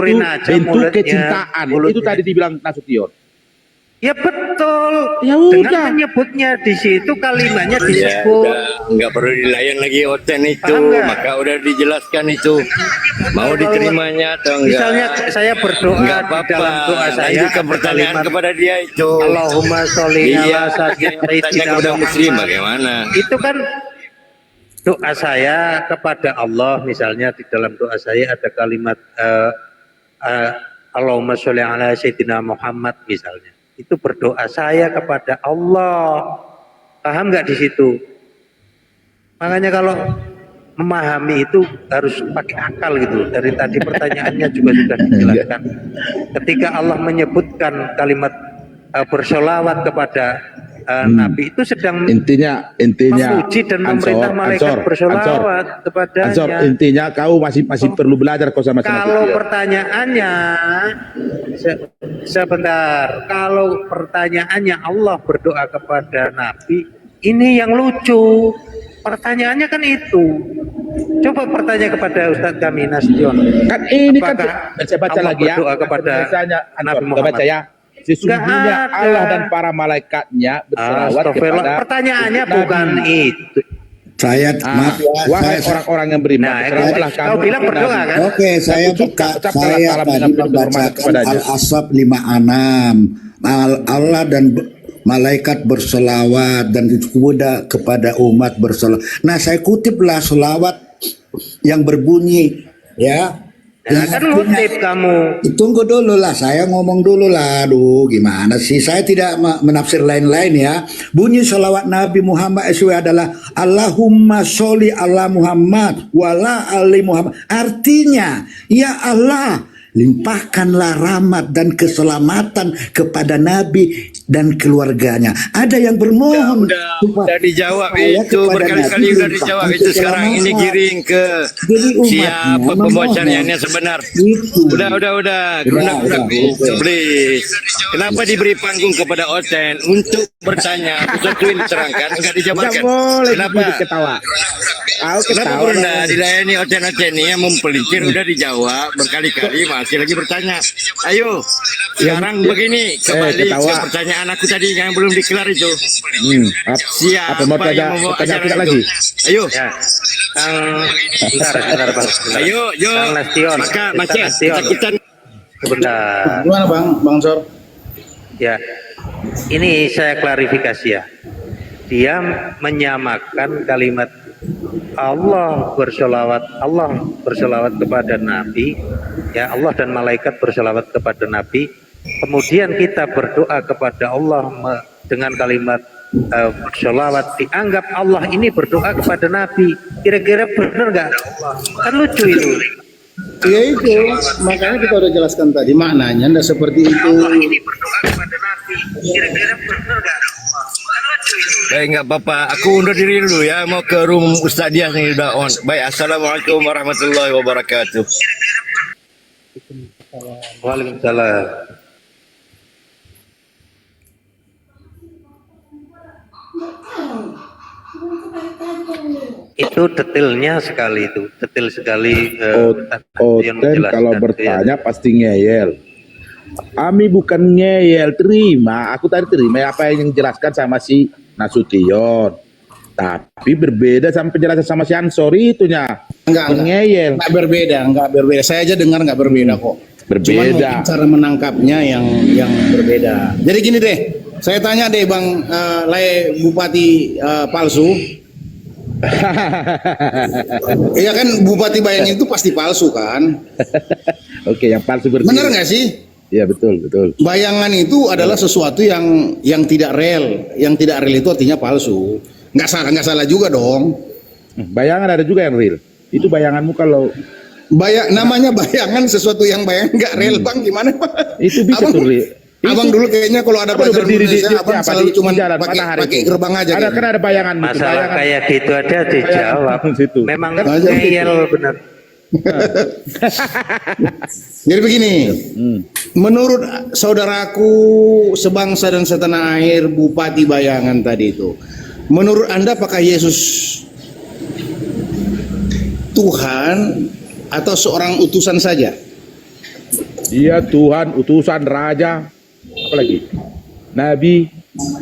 bentuk kecintaan. Itu tadi dibilang Nasution. Ya betul. Ya dengan menyebutnya di situ, kalimatnya disebut. Enggak perlu dilayan lagi Oten itu, maka udah dijelaskan itu. Mau diterimanya atau enggak? Misalnya saya berdoa di dalam doa saya, lanjutkan pertanyaan kepada dia itu. Allahumma sholli ala sayyidina muslim bagaimana? Itu kan doa saya kepada Allah. Misalnya di dalam doa saya ada kalimat Allahumma sholli ala sayyidina Muhammad misalnya. Itu berdoa saya kepada Allah. Paham nggak di situ? Makanya kalau memahami itu harus pakai akal gitu. Dari tadi pertanyaannya juga sudah dijelaskan. Ketika Allah menyebutkan kalimat bersolawat kepada Nabi itu sedang Intinya memuji dan memerintah malaikat bersolawat kepadanya. Ansor, intinya kau masih perlu belajar kau sama Kalau pertanyaannya sebentar, kalau pertanyaannya Allah berdoa kepada Nabi, ini yang lucu. Pertanyaannya kan itu. Coba bertanya kepada Ustadz kami Nasution. Kan ini kan Apakah saya baca Allah lagi ya. berdoa kepada Nabi Muhammad? Baca ya. Sesungguhnya Nggak ada. Allah dan para malaikatnya berselawat Astagfirullah. kepada Pertanyaannya Nabi. bukan itu. Saya maaf ya, Wahai saya orang-orang yang beriman, Nah, berselawatlah kau kamu bilang kepada berdoa Nabi. kan? Oke, saya tadi membacakan Al-Asaf 5:6. Allah dan malaikat berselawat dan kepada umat berselawat. Nah, saya kutiplah selawat yang berbunyi ya. Nah, kan ngutip kamu. Tunggu dulu lah, saya ngomong dulu lah. Aduh, gimana sih? Saya tidak menafsir lain-lain ya. Bunyi salawat Nabi Muhammad SAW adalah Allahumma sholli ala Muhammad wala ali Muhammad. Artinya, ya Allah, limpahkanlah rahmat dan keselamatan kepada Nabi dan keluarganya. Ada yang bermohon Udah dijawab itu berkali-kali udah dijawab itu. Sekarang ini giring ke siapa pembocornya yang sebenar. Udah. Please. Kenapa diberi panggung kepada Oten untuk bertanya? Sesuatu yang diterangkan enggak dijabarkan. Kenapa? Ketawa. Kenapa pernah dilayani Oten ini yang mempelintir udah dijawab berkali-kali masih lagi bertanya. Ayo sekarang begini kembali ke pertanyaan aku tadi yang belum dikelar itu. Siapa mau yang membawa acara itu? lagi? Ayo. Bentar, Bang. Ayo. Bang Nasution. Maka kita Sebentar. Gimana Bang Sor? Ya, ini saya klarifikasi ya. Dia menyamakan kalimat Allah bersolawat kepada Nabi, ya Allah dan malaikat bersolawat kepada Nabi. Kemudian kita berdoa kepada Allah dengan kalimat bersolawat, dianggap Allah ini berdoa kepada Nabi. Kira-kira benar nggak? Kan lucu itu. Ya itu, makanya kita udah jelaskan tadi maknanya ndak seperti itu. Allah ini berdoa kepada Nabi. Kira-kira benar nggak? Kan lucu itu. baik nggak apa-apa. Aku undur diri dulu ya. Mau ke room Ustaz Dias nih udah on. Baik, assalamualaikum warahmatullahi wabarakatuh. Waalaikumsalam. Itu detailnya sekali itu, detail sekali. Oten kalau bertanya pasti ngeyel. Kami bukan ngeyel, terima. Aku tadi terima apa yang dijelaskan sama si Nasution. Tapi berbeda sama penjelasan sama si Ansori itunya. Enggak ngeyel. Enggak berbeda. Saya aja dengar enggak berbeda kok. Berbeda. Cuman mungkin cara menangkapnya yang berbeda. Jadi gini deh, saya tanya deh Bang Lai Bupati palsu. Iya kan Bupati Bayangin itu pasti palsu kan? Oke, yang palsu berbeda. Bener nggak sih? Iya betul. Bayangan itu adalah sesuatu yang tidak real. Yang tidak real itu artinya palsu. Nggak salah juga dong. Bayangan ada juga yang real. Itu bayanganmu kalau namanya bayangan sesuatu yang bayangan nggak real Bang, gimana Pak? itu bisa tuh real. Abang dulu kayaknya kalau ada pelajaran berdiri di Indonesia, abang selalu cuma jalan pakai gerbang aja. Ada kan ada bayangan. Masalah kayak gitu ada dijawab. Memang ngeyel benar. Jadi begini, menurut saudaraku sebangsa dan setanah air Bupati Bayangan tadi itu, menurut Anda apakah Yesus Tuhan atau seorang utusan saja? Iya, Tuhan, utusan, raja, apa lagi? Nabi.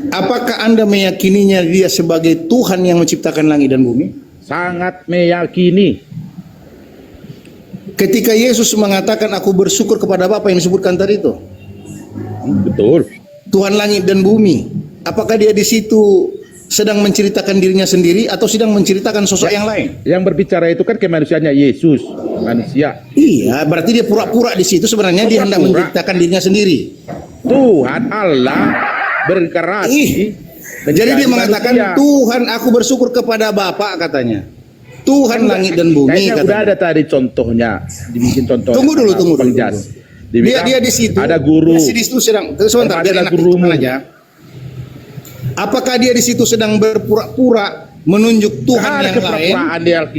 Apakah Anda meyakininya dia sebagai Tuhan yang menciptakan langit dan bumi? Sangat meyakini. Ketika Yesus mengatakan aku bersyukur kepada Bapa yang disebutkan tadi itu. Betul. Tuhan langit dan bumi. Apakah dia di situ sedang menceritakan dirinya sendiri atau sedang menceritakan sosok yang lain? Yang berbicara itu kan kemanusiaannya Yesus, manusia. Iya, berarti dia pura-pura di situ sebenarnya dia hendak menceritakan dirinya sendiri. Tuhan Allah berkreasi Jadi dia mengatakan, Tuhan aku bersyukur kepada Bapa katanya. Tuhan langit dan bumi Kayaknya katanya. udah ada tadi contohnya, dibikin contoh. Tunggu dulu. Dia di situ. Ada guru. Dia di situ sedang sebentar biar enak ditekan aja. Apakah dia di situ sedang berpura-pura menunjuk Tuhan yang lain?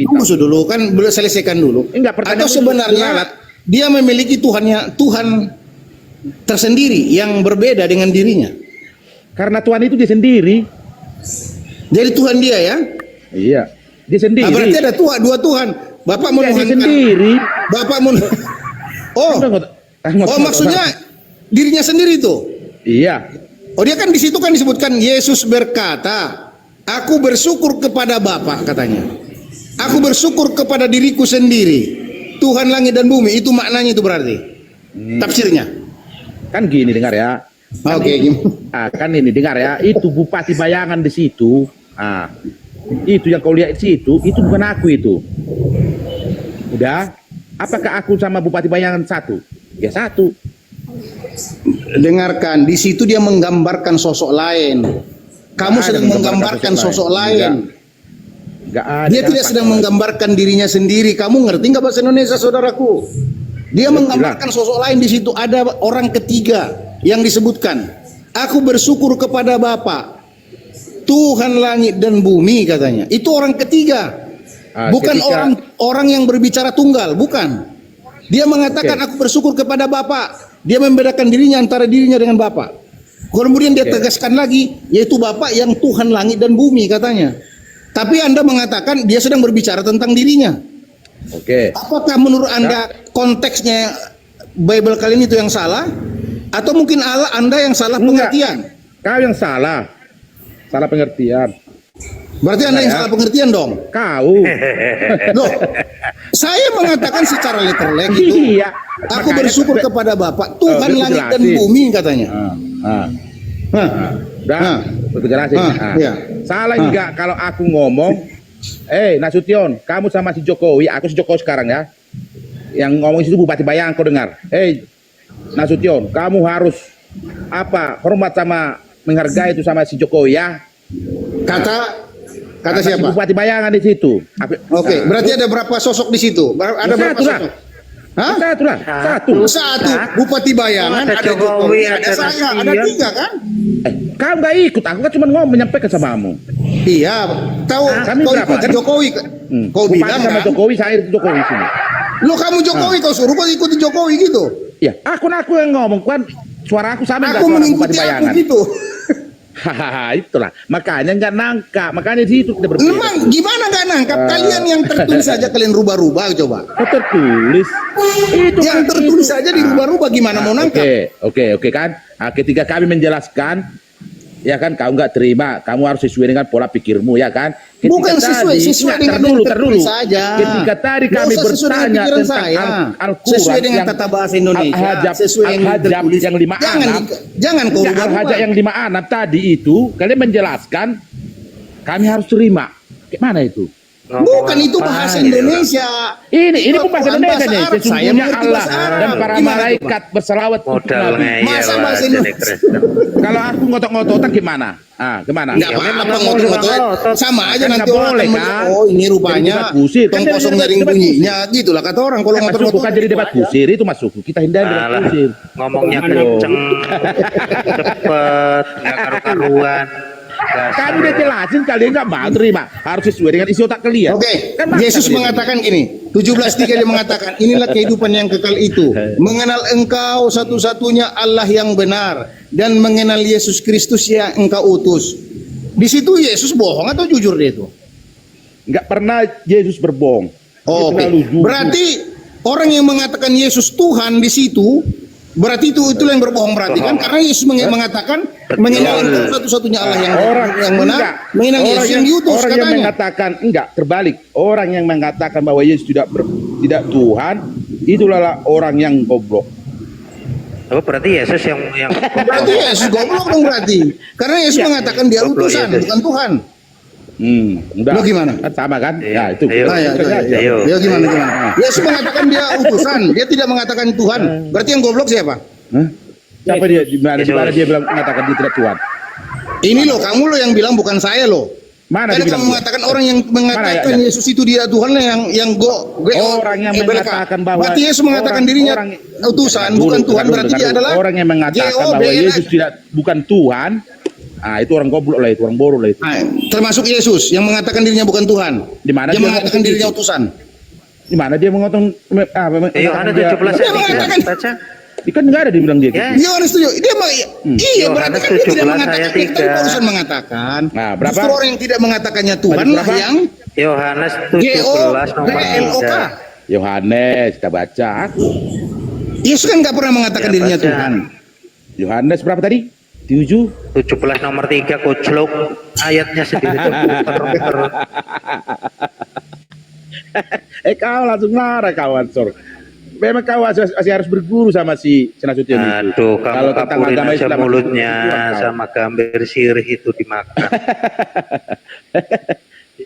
Tunggu dulu kan, belum selesaikan dulu. Atau sebenarnya dia memiliki Tuhan tersendiri yang berbeda dengan dirinya. Karena Tuhan itu dia sendiri. Jadi Tuhan dia ya? Iya, dia sendiri. Nah, berarti ada dua Tuhan. Bapak menuhankan sendiri. Bapak maksudnya dirinya sendiri tuh. Iya. Oh, dia kan di situ kan disebutkan Yesus berkata, aku bersyukur kepada Bapa katanya. Aku bersyukur kepada diriku sendiri. Tuhan langit dan bumi, itu maknanya itu berarti. Tafsirnya. Kan gini dengar ya. Oke. Kan ini dengar ya, itu Bupati Bayangan di situ. Itu yang kau lihat di situ, itu bukan aku itu. Udah, apakah aku sama Bupati Bayangan satu? Ya satu. Dengarkan, di situ dia menggambarkan sosok lain. Kamu sedang menggambarkan sosok lain. Dia tidak sedang menggambarkan dirinya sendiri. Kamu ngerti nggak bahasa Indonesia, saudaraku? Dia menggambarkan sosok lain di situ. Ada orang ketiga yang disebutkan. Aku bersyukur kepada Bapa, Tuhan langit dan bumi katanya. Itu orang ketiga. Bukan orang yang berbicara tunggal, bukan. Dia mengatakan aku bersyukur kepada Bapa. Dia membedakan dirinya antara dirinya dengan Bapa. Kemudian dia tegaskan lagi, yaitu Bapa yang Tuhan langit dan bumi katanya. Tapi Anda mengatakan dia sedang berbicara tentang dirinya. Apakah menurut Anda konteksnya Bible kalian itu yang salah? Atau mungkin Anda yang salah pengertian? Kau yang salah pengertian. Berarti Anda yang salah pengertian dong? Kau. Loh, saya mengatakan secara literal gitu. Iya. Aku bersyukur kepada Bapa, Tuhan langit dan bumi katanya. Aku jelasin. Salah juga kalau aku ngomong, Nasution, kamu sama si Jokowi, aku si Jokowi sekarang ya. Yang ngomong itu Bupati Bayang, kau dengar. Nasution, kamu harus hormat sama menghargai itu sama si Jokowi ya. Kata siapa? Si Bupati Bayangan di situ. Oke, berarti ada berapa sosok di situ? Ada berapa sosok? Satu. Bupati Bayangan, ada Jokowi, ada saya, ada tiga kan? Kau nggak ikut, aku kan cuma ngomong menyampaikan samamu. Iya, tahu kau ikut Jokowi. Kau bilang sama Jokowi, saya ikut Jokowi sini. Lo kamu Jokowi, kau suruh kau ikuti Jokowi gitu? Ya, aku yang ngomong kan suara aku sama aku mengikuti aku gitu. Hahaha, itulah makanya nggak nangkap, makanya di situ kita berbeda. Memang gimana nggak nangkap? Kalian yang tertulis saja kalian rubah-rubah coba. Tertulis itu yang tertulis saja dirubah-rubah, gimana mau nangkap? Oke kan. Ketika kami menjelaskan, ya kan kau nggak terima, kamu harus sesuai dengan pola pikirmu ya kan. Bukan sesuai dengan tertulis saja. Ketika tadi kami bertanya tentang Al-Quran, sesuai dengan tata bahasa Indonesia, sesuai yang 5 jangan kau Al-Hajjab yang 5 anak tadi itu kalian menjelaskan, kami harus terima. Gimana itu? Bukan itu bahasa Indonesia. Ini pun bahasa Indonesia nih. Sesungguhnya Allah dan para malaikat berselawat untuk Nabi. Masa bahasa Indonesia? Kalau aku ngotot-ngototan gimana? Gimana? Nggak apa-apa ngotot-ngotot. Sama aja nanti orang akan melihat, oh ini rupanya tong kosong garing bunyinya. Gitulah kata orang kalau ngotot-ngotot. Bukan jadi debat kusir, itu masuk. Kita hindari debat kusir. Ngomongnya kenceng, cepet, nggak karu-karuan. Kami udah jelasin, kalian nggak mau terima, harus sesuai dengan isi otak kalian. Kan Yesus mengatakan gini, 17:3 dia mengatakan, inilah kehidupan yang kekal itu, mengenal engkau satu-satunya Allah yang benar dan mengenal Yesus Kristus yang engkau utus. Di situ Yesus bohong atau jujur dia itu? Nggak pernah Yesus berbohong. Berarti orang yang mengatakan Yesus Tuhan di situ, berarti itulah yang berbohong berarti kan, karena Yesus mengatakan mengenal satu-satunya Allah yang benar, mengenal Yesus yang diutus. Orang yang mengatakan terbalik, orang yang mengatakan bahwa Yesus tidak Tuhan, itulah orang yang goblok. Oh, berarti Yesus yang berarti Yesus goblok dong berarti, karena Yesus mengatakan dia utusan bukan Tuhan. Lo gimana? Sama kan? Ya itu. Ya gimana? Yesus mengatakan dia utusan, dia tidak mengatakan Tuhan. Berarti yang goblok siapa? Siapa dia? Di mana dia bilang mengatakan dia tidak Tuhan? Ini loh, kamu loh yang bilang, bukan saya loh. Mana Karena dibilang kamu dia? mengatakan orang yang mengatakan Mana ya? Yesus itu tidak Tuhan yang Orang yang mengatakan bahwa berarti Yesus mengatakan dirinya utusan, bukan Tuhan, berarti dia adalah orang yang mengatakan bahwa Yesus bukan Tuhan. Itu orang goblok lah, itu orang bodoh lah itu. Termasuk Yesus yang mengatakan dirinya bukan Tuhan. Di mana dia mengatakan ngomong dirinya itu? utusan? Di mana dia mengotong Yohanes 17 Dia mengatakan baca. Kan enggak ada dibilang dia. Ya. Yohanes 7. Dia iya, berarti Yohanes kan dia tidak 17 mengatakan. ayat Tapi 3. Paulusan mengatakan. Nah, berapa? Justru orang yang tidak mengatakannya Tuhan lah berapa? yang Yohanes 17 nomor GOLOK. 3. Yohanes, kita baca. Yesus kan nggak pernah mengatakan Ya, dirinya baca. Tuhan. Yohanes berapa tadi? 7. 17 nomor 3 koclok ayatnya sendiri tuh puter-puter. Kau langsung marah kawan, Sor. Memang kau masih harus berguru sama si Nasution itu. Aduh, kamu tentang kapurin agama aja Islam, mulutnya kau. sama gambir sirih itu dimakan.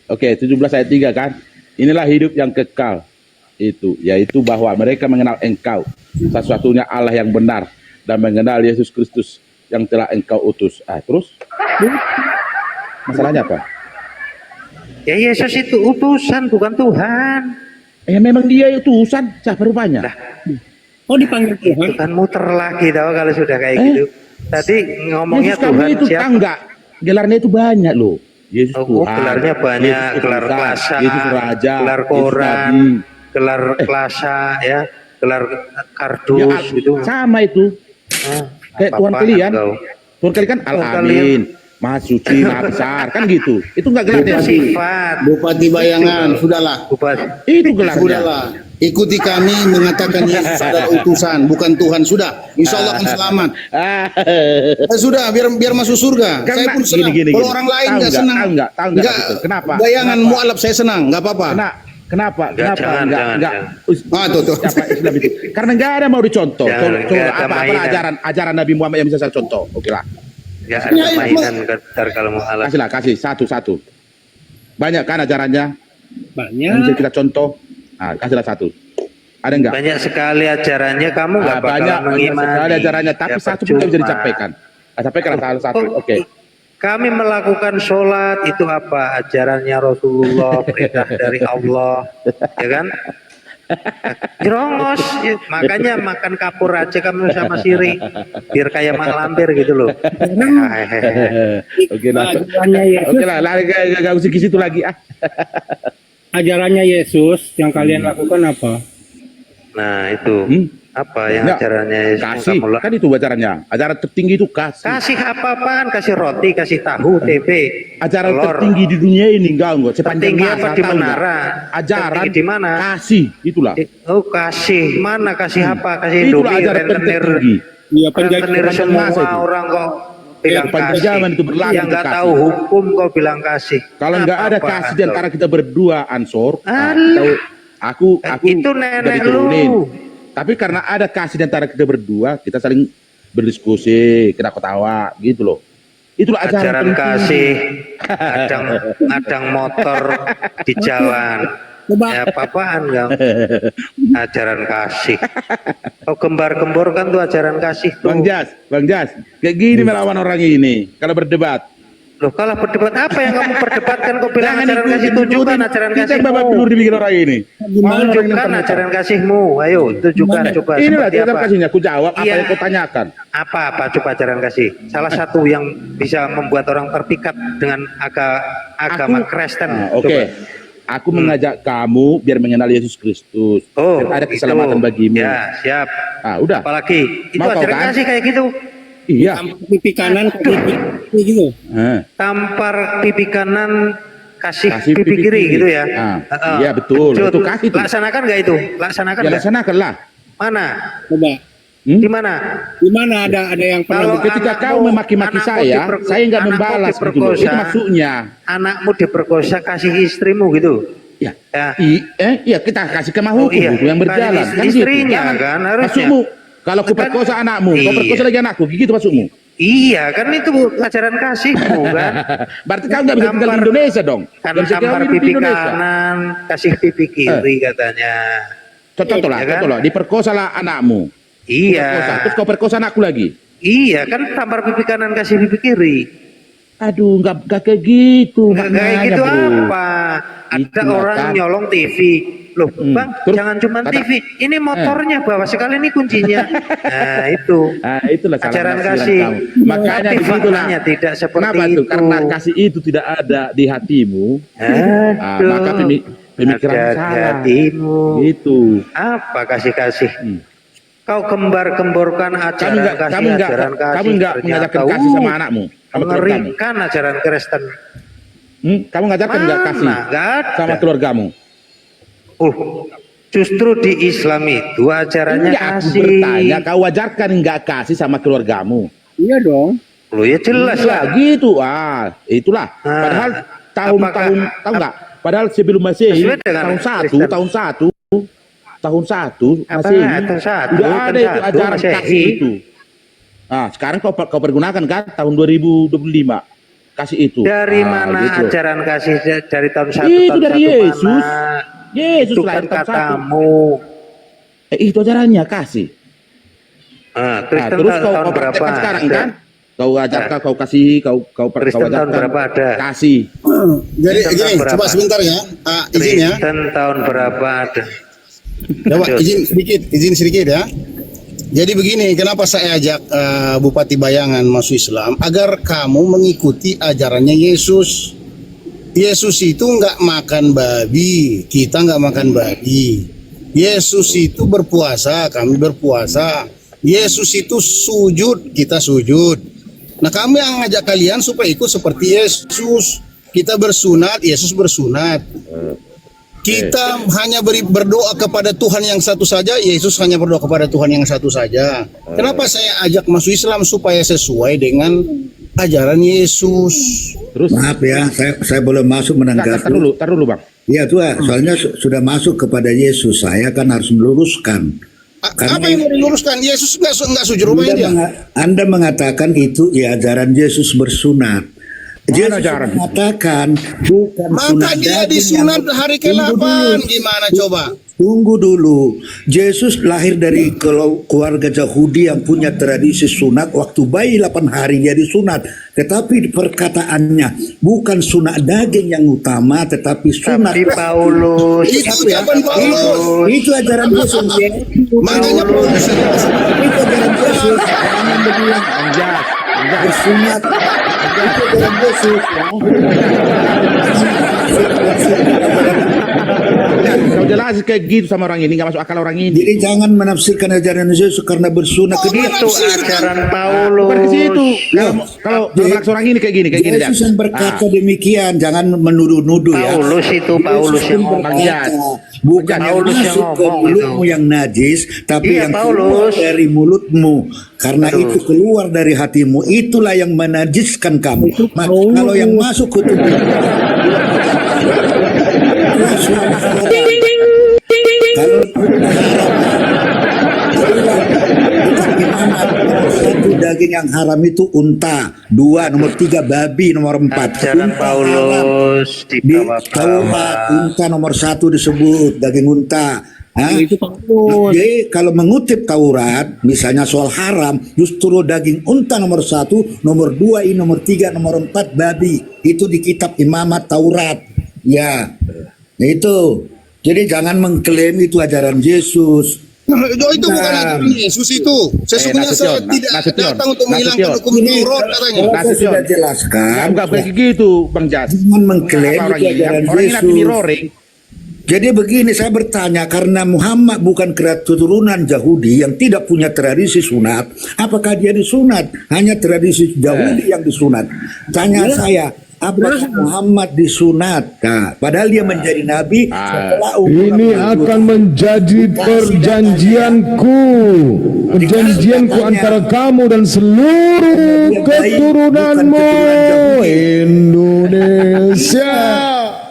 Oke, 17 ayat 3 kan. Inilah hidup yang kekal. Itu, yaitu bahwa mereka mengenal engkau, satu-satunya Allah yang benar, dan mengenal Yesus Kristus yang telah engkau utus. Terus? Masalahnya apa? Ya Yesus itu utusan, bukan Tuhan. Memang dia utusan, siapa rupanya? Oh, dipanggil Tuhan. Itu kan muter lagi tahu kalau sudah kayak gitu. Tadi ngomongnya Yesus Tuhan kami itu siapa? enggak. Gelarnya itu banyak loh. Yesus Tuhan. Gelarnya banyak, Yesus gelar Tuhan, kelasa, Yesus Raja, gelar Yesus koran, Nabi. gelar kelasa, ya, gelar kardus gitu. Sama itu. Kayak Tuhan kalian. Tuhan kalian kan Al-Amin, Maha Suci, Maha Besar, kan gitu. Itu enggak gelarnya. Sifat. Bupati Bayangan, sudahlah. Itu gelarnya. Sudahlah. Ikuti kami mengatakan Yesus adalah utusan, bukan Tuhan. Sudah, insya Allah akan selamat. Sudah, biar masuk surga. Saya pun senang. Kalau orang lain nggak senang, tahu nggak gitu. Kenapa? Bayangan mualaf saya senang, nggak apa-apa. Kenapa? Jangan. Tuh. Islam itu. Karena nggak ada mau dicontoh. Apa ajaran Nabi Muhammad yang bisa saya contoh? Oke lah. Nggak ada mainan kadar kalau mau alat. Kasih satu. Banyak kan ajarannya? Banyak. Yang bisa kita contoh. Kasihlah satu. Ada nggak? Banyak sekali ajarannya, kamu nggak bakal banyak mengimani. sekali ajarannya, tapi satu pun nggak bisa disampaikan. Sampaikan salah satu. Oke. Kami melakukan sholat itu apa? Ajarannya Rasulullah, perintah dari Allah, ya kan? Jerongos, ya. Makanya makan kapur aja kamu sama siri, biar kayak mak lampir gitu loh. Oke lah. Oke lah, nggak usah ke situ lagi. Ajarannya Yesus yang kalian lakukan apa? Nah itu apa yang ajarannya Yesus? Kasih, kan itu ajarannya. Ajaran tertinggi itu kasih. Kasih apa-apaan? Kasih roti, kasih tahu, tempe, ajaran telur. tertinggi di dunia ini enggak sepanjang Tertinggi masa. apa di tahu nggak? menara? Ajaran Tertinggi di mana? Kasih, itulah. Kasih mana? Kasih apa? Kasih Itulah Indomie, ajaran rentenir, tertinggi. Iya, rentenir semua orang kok bilang sepanjang kasih. zaman itu berlaku Yang nggak kasih. tahu hukum kok bilang kasih. Kalau nggak ada Apa-apaan kasih di tuh? antara kita berdua, Ansor, aku itu nenek diturunin. lu. Tapi karena ada kasih di antara kita berdua, kita saling berdiskusi, kita ketawa, gitu loh. Itulah Ajaran penting. kasih, adang motor di jalan. Ya apa-apaan kan? Ajaran kasih. Oh gembar-gembor kan tuh ajaran kasih tuh. Bang Jas, kayak gini melawan orang ini. Kalau berdebat. Loh kalau berdebat apa yang kamu perdebatkan? Kau bilang ajaran kasih, tunjukkan ajaran Kita kasihmu. babak belur dibikin orang ini. Tunjukkan ajaran kasihmu. Ayo tunjukkan coba. Inilah seperti ajaran apa. kasihnya. Aku jawab apa Iya. yang kau tanyakan. Apa coba ajaran kasih? Salah satu yang bisa membuat orang terpikat dengan agama Kristen. Oke. Coba. Aku mengajak kamu biar mengenal Yesus Kristus. Oh, biar ada keselamatan itu. bagimu. Ya, siap. Udah. Apalagi itu Mau kau ajaran kan? kasih kayak gitu. Iya. Pipi kanan, pipi gitu. Tampar pipi kanan, kasih Kasih pipi pipi kiri kiri. gitu ya. Iya, betul. Itu kasih tuh. Laksanakan nggak itu? Laksanakan Ya nggak? laksanakanlah. Mana? Coba. Di mana? Di mana ada yang pernah Kalau Ketika kau memaki-maki saya nggak membalas gitu loh. Itu maksudnya. Anakmu diperkosa, kasih istrimu gitu. Ya. Ya. Iya, kita kasih kemah hukum iya. itu yang berjalan. Kasih Kan gitu. istrinya Jangan kan, harusnya. maksudmu, kalau ku perkosa anakmu, kau Iya. perkosa lagi anakku, gitu maksudmu. Iya kan itu ajaran kasihmu kan. Berarti kau nggak bisa tinggal di Indonesia dong. Kan Nggak bisa tampar hidup di pipi Indonesia. kanan, kasih pipi kiri katanya. Contoh lah, Iya kan? diperkosalah anakmu. Iya. Perkosa. Terus kau perkosa anakku lagi. Iya kan tampar pipi kanan kasih pipi kiri. Aduh, nggak kayak gitu. Nggak kayak maknanya, gitu bro. apa? Ada Itulah orang kan. nyolong TV. Loh, Bang, Terus jangan cuma kata- TV. Ini motornya bawa sekali ini kuncinya. Nah, itu. Ah, itulah salah Ajaran penafsiran kasih. kamu. Makanya Tapi disitulah. faktanya tidak seperti Kenapa itu. tuh? Karena kasih itu tidak ada di hatimu. Aduh. Maka pemikiran Ada di salah. hatimu. Itu. Apa kasih-kasih? Kau gembar-gemborkan ajaran kasih, kamu enggak ajaran kasih. kamu enggak ternyata, mengajarkan kasih sama anakmu, sama keluargamu. mengerikan ajaran Kristen. Kamu ngajarkan enggak kasih Nggak ada. sama keluargamu? Justru di Islam itu ajarannya Enggak, aku kasih. bertanya, kau wajarkan enggak kasih sama keluargamu? Iya dong. Loh ya jelas lah. Gitu, itulah. Padahal tahun-tahun, tahu enggak? Padahal sebelum Masehi, Sesuai dengan Kristen. tahun satu Apa? Masehi, Tahun satu, udah tahun ada itu satu, ajaran Masehi. kasih itu. Sekarang kau pergunakan kan tahun 2025 kasih itu. Dari mana gitu. ajaran kasih dari tahun 1 Itu tahun dari 1 Yesus. mana? Yesus Itu lahir kan tahun 1. katamu. Itu ajarannya kasih. Kristen Terus kau tahun berapa? praktekkan sekarang ada? kan? Kau ajarkan, kau kasih, kau Kristen tahun ajarkan, berapa ada? kasih. Jadi Kristen gini, tahun berapa? coba sebentar ya. Izin ya. Kristen tahun berapa ada? Coba izin sedikit ya. Jadi begini, kenapa saya ajak Bupati Bayangan masuk Islam agar kamu mengikuti ajarannya Yesus. Yesus itu nggak makan babi, kita nggak makan babi. Yesus itu berpuasa, kami berpuasa. Yesus itu sujud, kita sujud. Nah, kami yang ngajak kalian supaya ikut seperti Yesus. Kita bersunat, Yesus bersunat. Kita hanya berdoa kepada Tuhan yang satu saja, Yesus hanya berdoa kepada Tuhan yang satu saja. Kenapa saya ajak masuk Islam supaya sesuai dengan ajaran Yesus? Terus Maaf ya, saya boleh masuk menanggapi. Tar dulu Bang. Iya tuh, soalnya sudah masuk kepada Yesus. Saya kan harus meluruskan. Apa yang mau diluruskan? Yesus nggak sujud rumah dia. Anda mengatakan itu ya ajaran Yesus bersunat. Yesus ajaran? mengatakan bukan Maka sunat dia daging disunat yang- hari Tunggu ke-8. dulu. Gimana coba? Tunggu dulu. Yesus lahir dari keluarga Yahudi yang punya tradisi sunat. Waktu bayi 8 hari dia disunat. Tetapi perkataannya bukan sunat daging yang utama, tetapi sunat. Tapi Paulus. Itu jawaban Paulus. Itu ajaran Yesus. Makanya Paulus Itu ajaran Yesus. Jangan berbilang bersunat. Itu ajaran Yesus. Kau jelasin kayak gitu sama orang ini, nggak masuk akal orang ini. Jadi jangan menafsirkan ajaran Yesus karena bersunat ke dia. Itu ajaran Paulus. Bukan ke situ. Kalau melaksanakan orang ini kayak gini Yesus yang berkata demikian, jangan menuduh-nuduh ya. Paulus itu Paulus Yesus yang pun ngomong. berkata, bukan yang Paulus yang masuk ke ngomong mulutmu itu. yang najis, tapi Iya, yang keluar Paulus. dari mulutmu. Karena itu keluar dari hatimu, itulah yang menajiskan kamu. Kalau yang masuk ke tubuh satu daging yang haram itu unta, 2, nomor 3 babi, nomor 4 Ajaran Paulus di di bawah-bawah. Taurat unta nomor 1 disebut daging unta. Jadi kalau mengutip Taurat, misalnya soal haram, justru daging unta nomor 1, nomor 2, ini nomor 3, nomor 4 babi. Itu di kitab Imamat Taurat. Ya, itu. Jadi jangan mengklaim itu ajaran Yesus. Itu bukan ajaran Yesus itu. Sesungguhnya saya tidak datang untuk menghilangkan hukum Taurat katanya. Saya sudah jelaskan. Enggak kayak gitu, Bang Jas. Jangan mengklaim Orang itu ini, ajaran orang ini nanti Yesus. mirroring. Jadi begini, saya bertanya, karena Muhammad bukan keturunan Yahudi yang tidak punya tradisi sunat, apakah dia disunat? Hanya tradisi Yahudi yang disunat. Tanya saya, apakah Muhammad disunat? Nah, padahal dia menjadi nabi setelah Ini akan menjadi perjanjianku antara kamu dan seluruh keturunanmu Indonesia.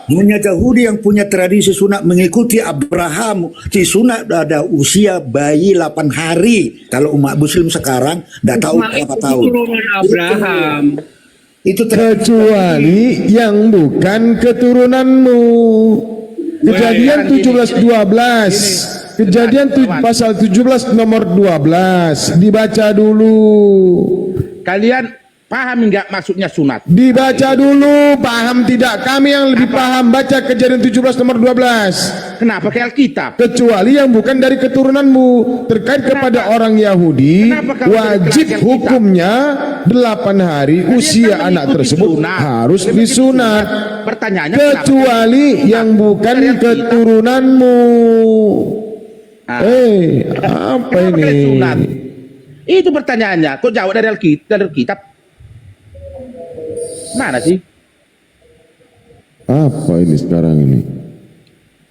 Hanya Yahudi yang punya tradisi sunat mengikuti Abraham. Di sunat ada usia bayi 8 hari. Kalau umat muslim sekarang tidak tahu berapa tahun. Abraham. Itu Kecuali yang bukan keturunanmu. Kejadian 17:12. Kejadian pasal 17 nomor 12. Dibaca dulu. Kalian Paham enggak maksudnya sunat? Dibaca dulu, paham tidak? Kami yang lebih paham, baca Kejadian 17 nomor 12. Kenapa kayak Alkitab? Kecuali yang bukan dari keturunanmu. Terkait kepada orang Yahudi, Kenapa kamu wajib dari kelas hukumnya 8 hari usia kan anak mengikuti tersebut sunat. harus Dia mengikuti disunat. Pertanyaannya Kecuali yang bukan Dari Alkitab. keturunanmu. Ah. Apa Kenapa kalian ini? sunat? Itu pertanyaannya. Kok jawab dari Alkitab? Mana sih? Apa ini sekarang ini?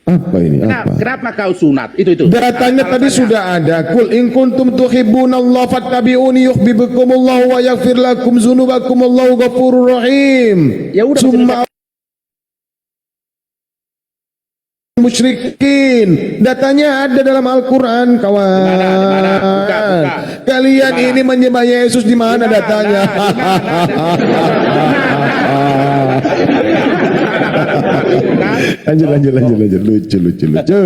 Apa ini? Apa? Kenapa kau sunat? Itu. Datanya tadi sudah ada. Kul in kuntum tuhibbunallaha fattabi'uni yuhibbukumullahu wa yaghfir lakum dzunubakum wallahu ghafurur rahim. Ya udah, Summa musyrikin. Datanya ada dalam Al-Qur'an, kawan. Buka. Kalian ini menyembah Yesus di mana datanya? Lanjut. Lucu.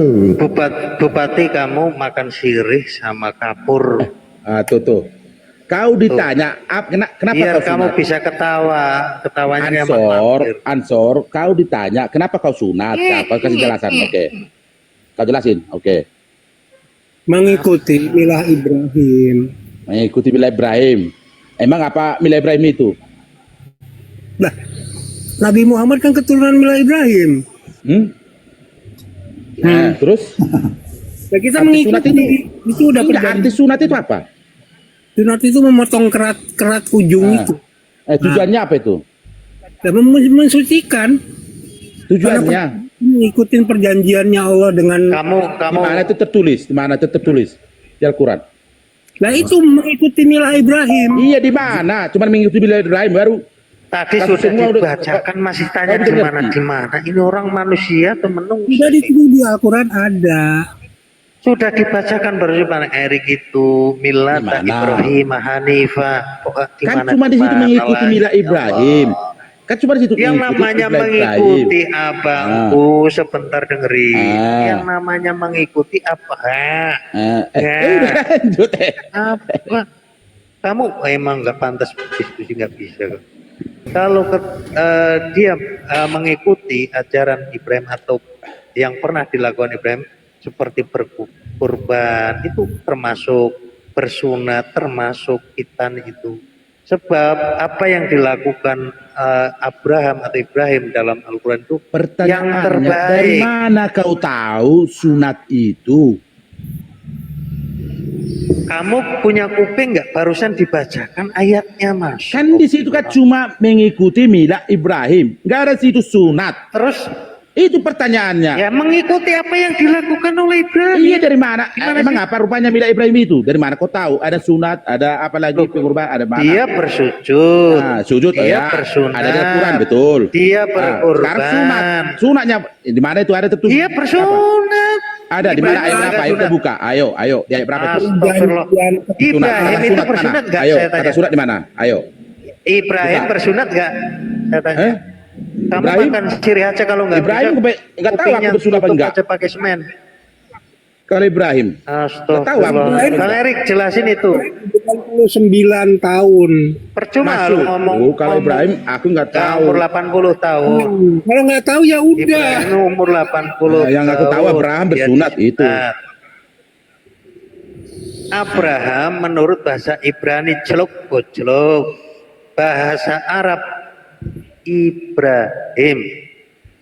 Bupati kamu makan sirih sama kapur. Tuh. Kau ditanya, kenapa Biar kau kamu sunat? bisa ketawanya kayak mampir. Ansor, kau ditanya, kenapa kau sunat? Apa kasih jelasan? Oke. Kau jelasin, oke. Mengikuti milah Ibrahim. Mengikuti milah Ibrahim. Emang apa milah Ibrahim itu? Nah, Nabi Muhammad kan keturunan milah Ibrahim. Terus? Ya kita Arti mengikuti sunat itu udah Enggak, perjanjian. arti sunat itu apa? Sunat itu memotong kerat ujung itu. Tujuannya apa itu? Dan mensucikan. Tujuannya? Mengikuti perjanjiannya Allah dengan kamu Di mana itu tertulis? Di Al-Quran. Nah itu mengikuti milah Ibrahim. Iya, di mana? Cuman mengikuti milah Ibrahim baru. Tadi Tapi sudah semua dibacakan, masih tanya udah di mana ngerti. di mana. Ini orang manusia atau menunggu? Sudah ditulis di Al-Quran ada. Sudah dibacakan baru di mana Erik itu milad Di mana? Ibrahim Hanifah. Kan cuma di situ mengikuti milah Ibrahim. Kan cuma di situ Yang mengikuti namanya milah mengikuti Ibrahim. abangku sebentar dengerin. Yang namanya mengikuti apa? Udah lanjut. Apa? Kamu emang nggak pantas diskusi, nggak bisa. Kalau dia mengikuti ajaran Ibrahim atau yang pernah dilakukan Ibrahim seperti berkurban, itu termasuk bersunat, termasuk khitan itu. Sebab apa yang dilakukan Abraham atau Ibrahim dalam Al-Quran itu yang Pertanyaannya, terbaik. dari mana kau tahu sunat itu? Kamu punya kuping nggak? Barusan dibacakan ayatnya, Mas. Kan di situ kan cuma mengikuti milah Ibrahim. Nggak ada situ sunat. Terus itu pertanyaannya. ya mengikuti apa yang dilakukan oleh Ibrahim. Iya, dari mana? Gimana Emang sih? apa rupanya milah Ibrahim itu? Dari mana kau tahu? Ada sunat, ada apa lagi pengorban, ada mana? Dia bersujud. Nah, sujud Dia ya. bersunat. Ada di Al-Quran, betul. Dia Nah, berkorban. sekarang sunat. Sunatnya di mana itu ada tertulis? Dia bersunat. Ada di mana? Ayat Ibrahim berapa? ada Ayo kita sunat. buka. Ayo. Di ayat berapa itu? Astagfirullah. Ibrahim itu Sunat bersunat mana? nggak? Ayo, Saya kata tanya. sunat di mana? Ayo. Ibrahim Buka. bersunat nggak? Saya tanya. Kamu Ibrahim? makan sirih aja kalau nggak Ibrahim bisa. nggak tahu aku kupingnya bersunat apa tutup enggak. aja pakai semen. Kalau Ibrahim. tahu aku. Astagfirullah. Bang Erik jelasin itu. 9 tahun. Percuma Masuk. lu ngomong. Kalau Ibrahim aku nggak tahu. Umur 80 tahun. Kalau nggak tahu ya udah. Ibrahim umur 80 Nah, yang aku tahu tahun. Abraham Dia bersunat itu. disunat. Abraham menurut bahasa Ibrani celuk bojlok. Bahasa Arab Ibrahim.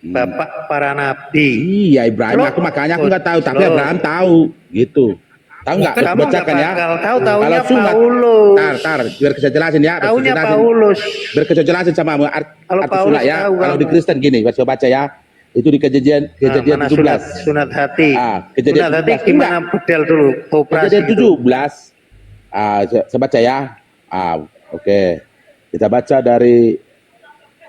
Bapak para nabi. Iya, Ibrahim. Aku makanya aku nggak tahu, tapi Abraham tahu. Gitu. Tahu nggak? Kamu Bacakan nggak ya. bakal tahu, taunya Kalau sunat. Paulus. Tar, biar saya jelasin ya. Taunya Paulus. Biar saya jelasin sama kamu Kalau arti Paulus sunat ya. tahu Kalau kamu. di Kristen gini, coba baca ya. Itu di kejadian Mana 17. sunat hati. Kejadian Sunat hati 17. gimana bedel dulu? Operasi Kejadian gitu. 17. Saya baca ya. Oke. Kita baca dari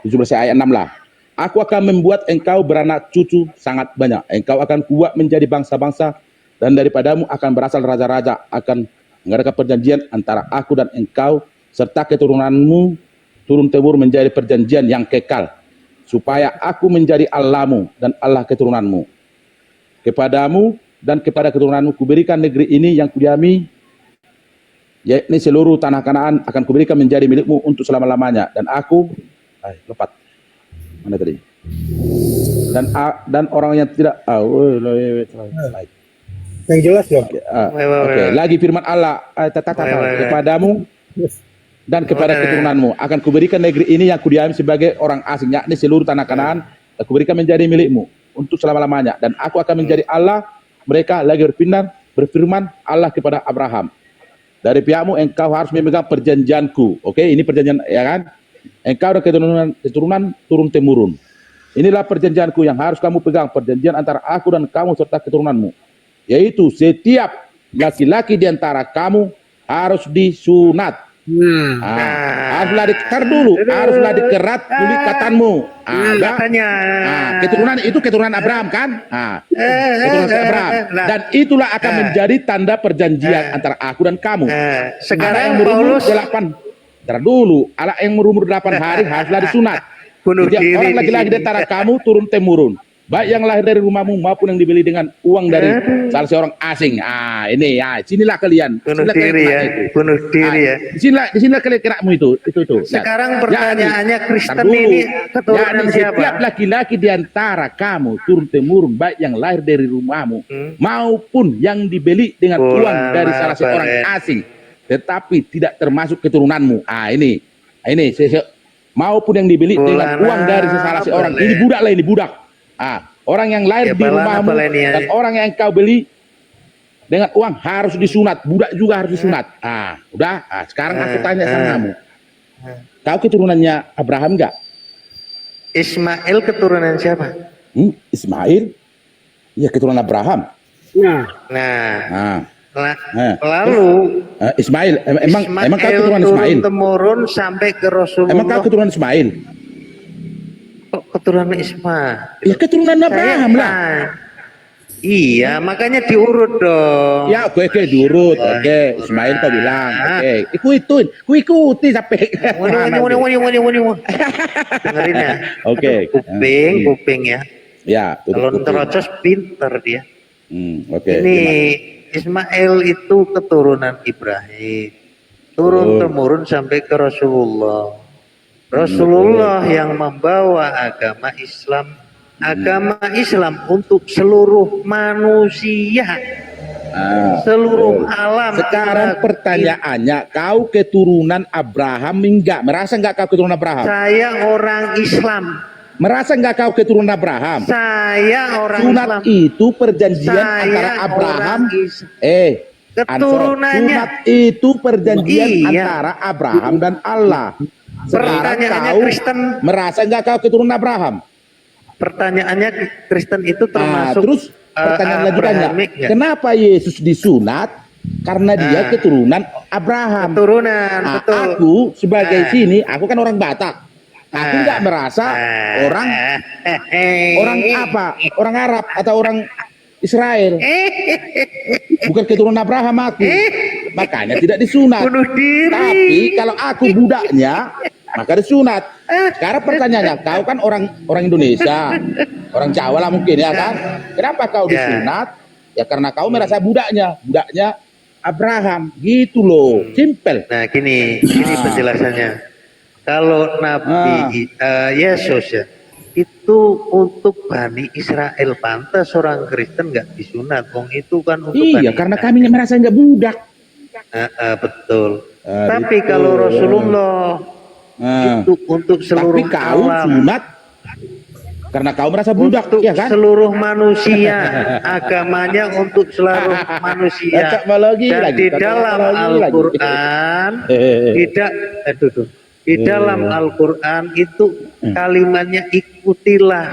17 ayat 6 lah. Aku akan membuat engkau beranak cucu sangat banyak. Engkau akan kuat menjadi bangsa-bangsa, dan daripadamu akan berasal raja-raja. Akan mengadakan perjanjian antara aku dan engkau, serta keturunanmu turun-temurun menjadi perjanjian yang kekal, supaya aku menjadi Allahmu dan Allah keturunanmu. Kepadamu dan kepada keturunanmu kuberikan negeri ini yang kudiami, yakni seluruh tanah Kanaan akan kuberikan menjadi milikmu untuk selama-lamanya, dan aku lepat mana tadi, dan orang yang tidak Yang jelas dong. Oke, lagi firman Allah kepadamu dan kepada keturunanmu akan kuberikan negeri ini yang kudiami sebagai orang asing, yakni seluruh tanah Kanaan aku berikan menjadi milikmu untuk selama-lamanya, dan aku akan menjadi Allah mereka. Lagi berfirman Allah kepada Abraham, dari pihakmu engkau harus memegang perjanjianku. Oke, ini perjanjian, ya kan? Engkau dan keturunan turun temurun. Inilah perjanjianku yang harus kamu pegang, perjanjian antara aku dan kamu serta keturunanmu, yaitu setiap laki-laki di antara kamu harus disunat. Haruslah haruslah dikerat dulu ikatanmu. Keturunan itu keturunan Abraham kan? Keturunan Abraham. Dan itulah akan menjadi tanda perjanjian antara aku dan kamu. Sekarang anak yang berumur 8 hari haruslah disunat. Jadi orang laki-laki di antara kamu turun temurun, baik yang lahir dari rumahmu maupun yang dibeli dengan uang dari salah seorang asing. Ini sinilah kalian. Bunuh diri ya. Disinilah kalian kerakmu itu. Sekarang pertanyaannya, Kristen ini keturunan siapa? Setiap laki-laki di antara kamu turun temurun, baik yang lahir dari rumahmu maupun yang dibeli dengan uang dari salah seorang asing, tetapi tidak termasuk keturunanmu. Ini maupun yang dibeli dengan uang dari salah seorang. Ini budak. Orang yang lahir di rumahmu dan orang yang kau beli dengan uang harus disunat. Budak juga harus disunat. Sekarang aku tanya sama kamu. Kau keturunannya Abraham enggak? Ismail keturunan siapa? Ismail? Iya, keturunan Abraham. Lalu Ismail, emang kau keturunan Ismail? Temurun sampai ke Rasulullah. Emang kau keturunan Ismail? Keturunan Ismail. Ya keturunan Abraham lah. Iya, makanya diurut dong. Ya, oke diurut. Oke, Ismail kau bilang. Oke, ikuti sampai. Dengerin ya. Oke. Kuping ya. Ya. Kalau terocos pinter dia. Oke. Ini Ismail itu keturunan Ibrahim. Turun temurun sampai ke Rasulullah. Rasulullah yang membawa agama Islam untuk seluruh manusia, seluruh alam. Sekarang pertanyaannya, kau keturunan Abraham enggak? Merasa enggak kau keturunan Abraham? Saya orang Islam. Merasa enggak kau keturunan Abraham? Saya orang Sunat Islam. itu perjanjian antara Abraham. Keturunannya. Sunat itu perjanjian antara Abraham dan Allah. Sekarang kau Kristen, merasa enggak kau keturunan Abraham? Pertanyaannya Kristen itu termasuk terus pertanyaan lanjutannya, kenapa Yesus disunat? Karena dia keturunan Abraham. Betul. Aku sebagai sini, aku kan orang Batak. Aku enggak merasa orang apa? Orang Arab atau orang Israel. Bukan keturunan Abraham aku. Makanya tidak disunat. Tapi kalau aku budaknya, maka disunat. Sekarang pertanyaannya, kau kan orang Indonesia, orang Jawa lah mungkin ya kan? Kenapa kau disunat? Ya karena kau merasa budaknya Abraham, gitu loh, simple. Nah gini penjelasannya. Kalau Nabi Yesus ya, itu untuk Bani Israel, pantas orang Kristen nggak disunat, wong itu kan untuk Bani karena kami merasa nggak budak. Betul. Tapi kalau Rasulullah itu untuk seluruh tapi kau alam. sunat karena kau merasa budak, untuk ya kan? Seluruh manusia, agamanya untuk seluruh manusia. Dan di dalam Al-Quran, di dalam Al-Quran itu kalimatnya ikutilah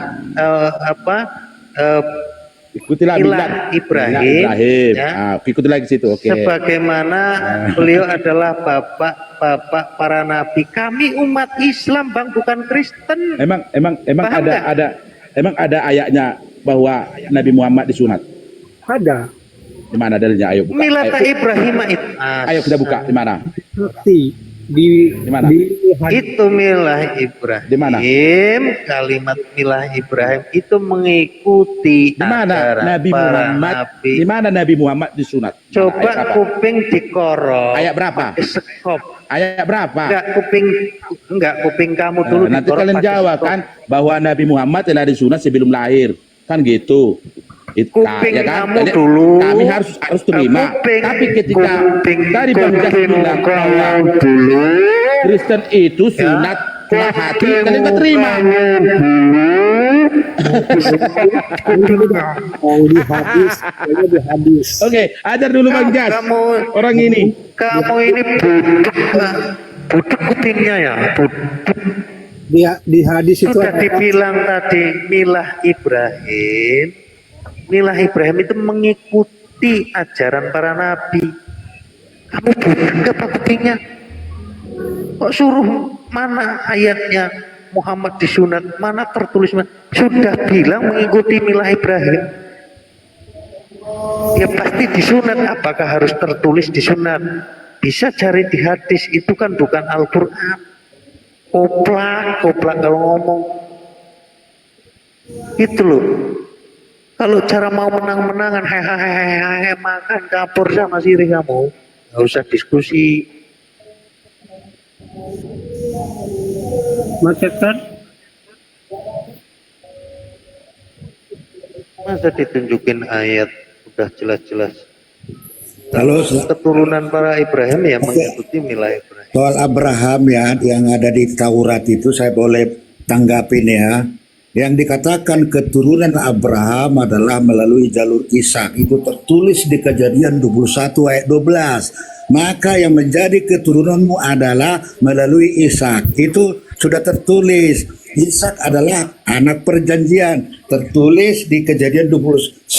ikutilah Ibrahim. Ya. Ikutilah di situ. Oke. Sebagaimana beliau adalah bapak para nabi. Kami umat Islam, Bang, bukan Kristen. Emang Paham ada ayatnya bahwa Nabi Muhammad disunat? Ada. Di mana dalilnya? Ayo buka. Milata Ibrahim itu. Ayo kita buka di mana? mana? Itu milah Ibrahim. Di mana? Kalimat milah Ibrahim itu mengikuti Di mana ajaran Nabi para Muhammad? nabi. Di mana Nabi Muhammad disunat? Coba Ayat berapa? kuping dikorok. Ayat berapa? Pakai sekop. Ayat berapa? Enggak kuping kamu dulu Nanti dikorok kalian pakai jawab sekop. kan bahwa Nabi Muhammad telah disunat sebelum lahir. Kan gitu. Kuping ya kan? kamu Jadi, dulu. kami harus terima. Tapi ketika tadi Bang Jas bilang bahwa Kristen itu sunat hati, kalian nggak terima. Di hadis. Oke, ajar dulu Bang Jas. Orang ini. Kamu ini budek kupingnya ya. Di hadis itu Sudah dibilang tadi milah Ibrahim. Milah Ibrahim itu mengikuti ajaran para nabi. Kamu budek apa kupingnya? Kok suruh mana ayatnya Muhammad disunat? Mana tertulis? Sudah bilang mengikuti milah Ibrahim. Ya pasti disunat. Apakah harus tertulis disunat? Bisa cari di hadis, itu kan bukan Al-Quran. Koplak kalau ngomong. Itu loh. Kalau cara mau menang-menangan, hehehe, makan kapur sama sirih kamu. Nggak usah diskusi. Macetan. Masa ditunjukin ayat udah jelas-jelas. Kalau Keturunan para Ibrahim ya mengikuti milah Ibrahim. soal Abraham ya yang ada di Taurat itu saya boleh tanggapin ya. Yang dikatakan keturunan Abraham adalah melalui jalur Ishak. Itu tertulis di Kejadian 21 ayat 12. Maka yang menjadi keturunanmu adalah melalui Ishak. Itu sudah tertulis. Ishak adalah anak perjanjian. Tertulis di Kejadian 21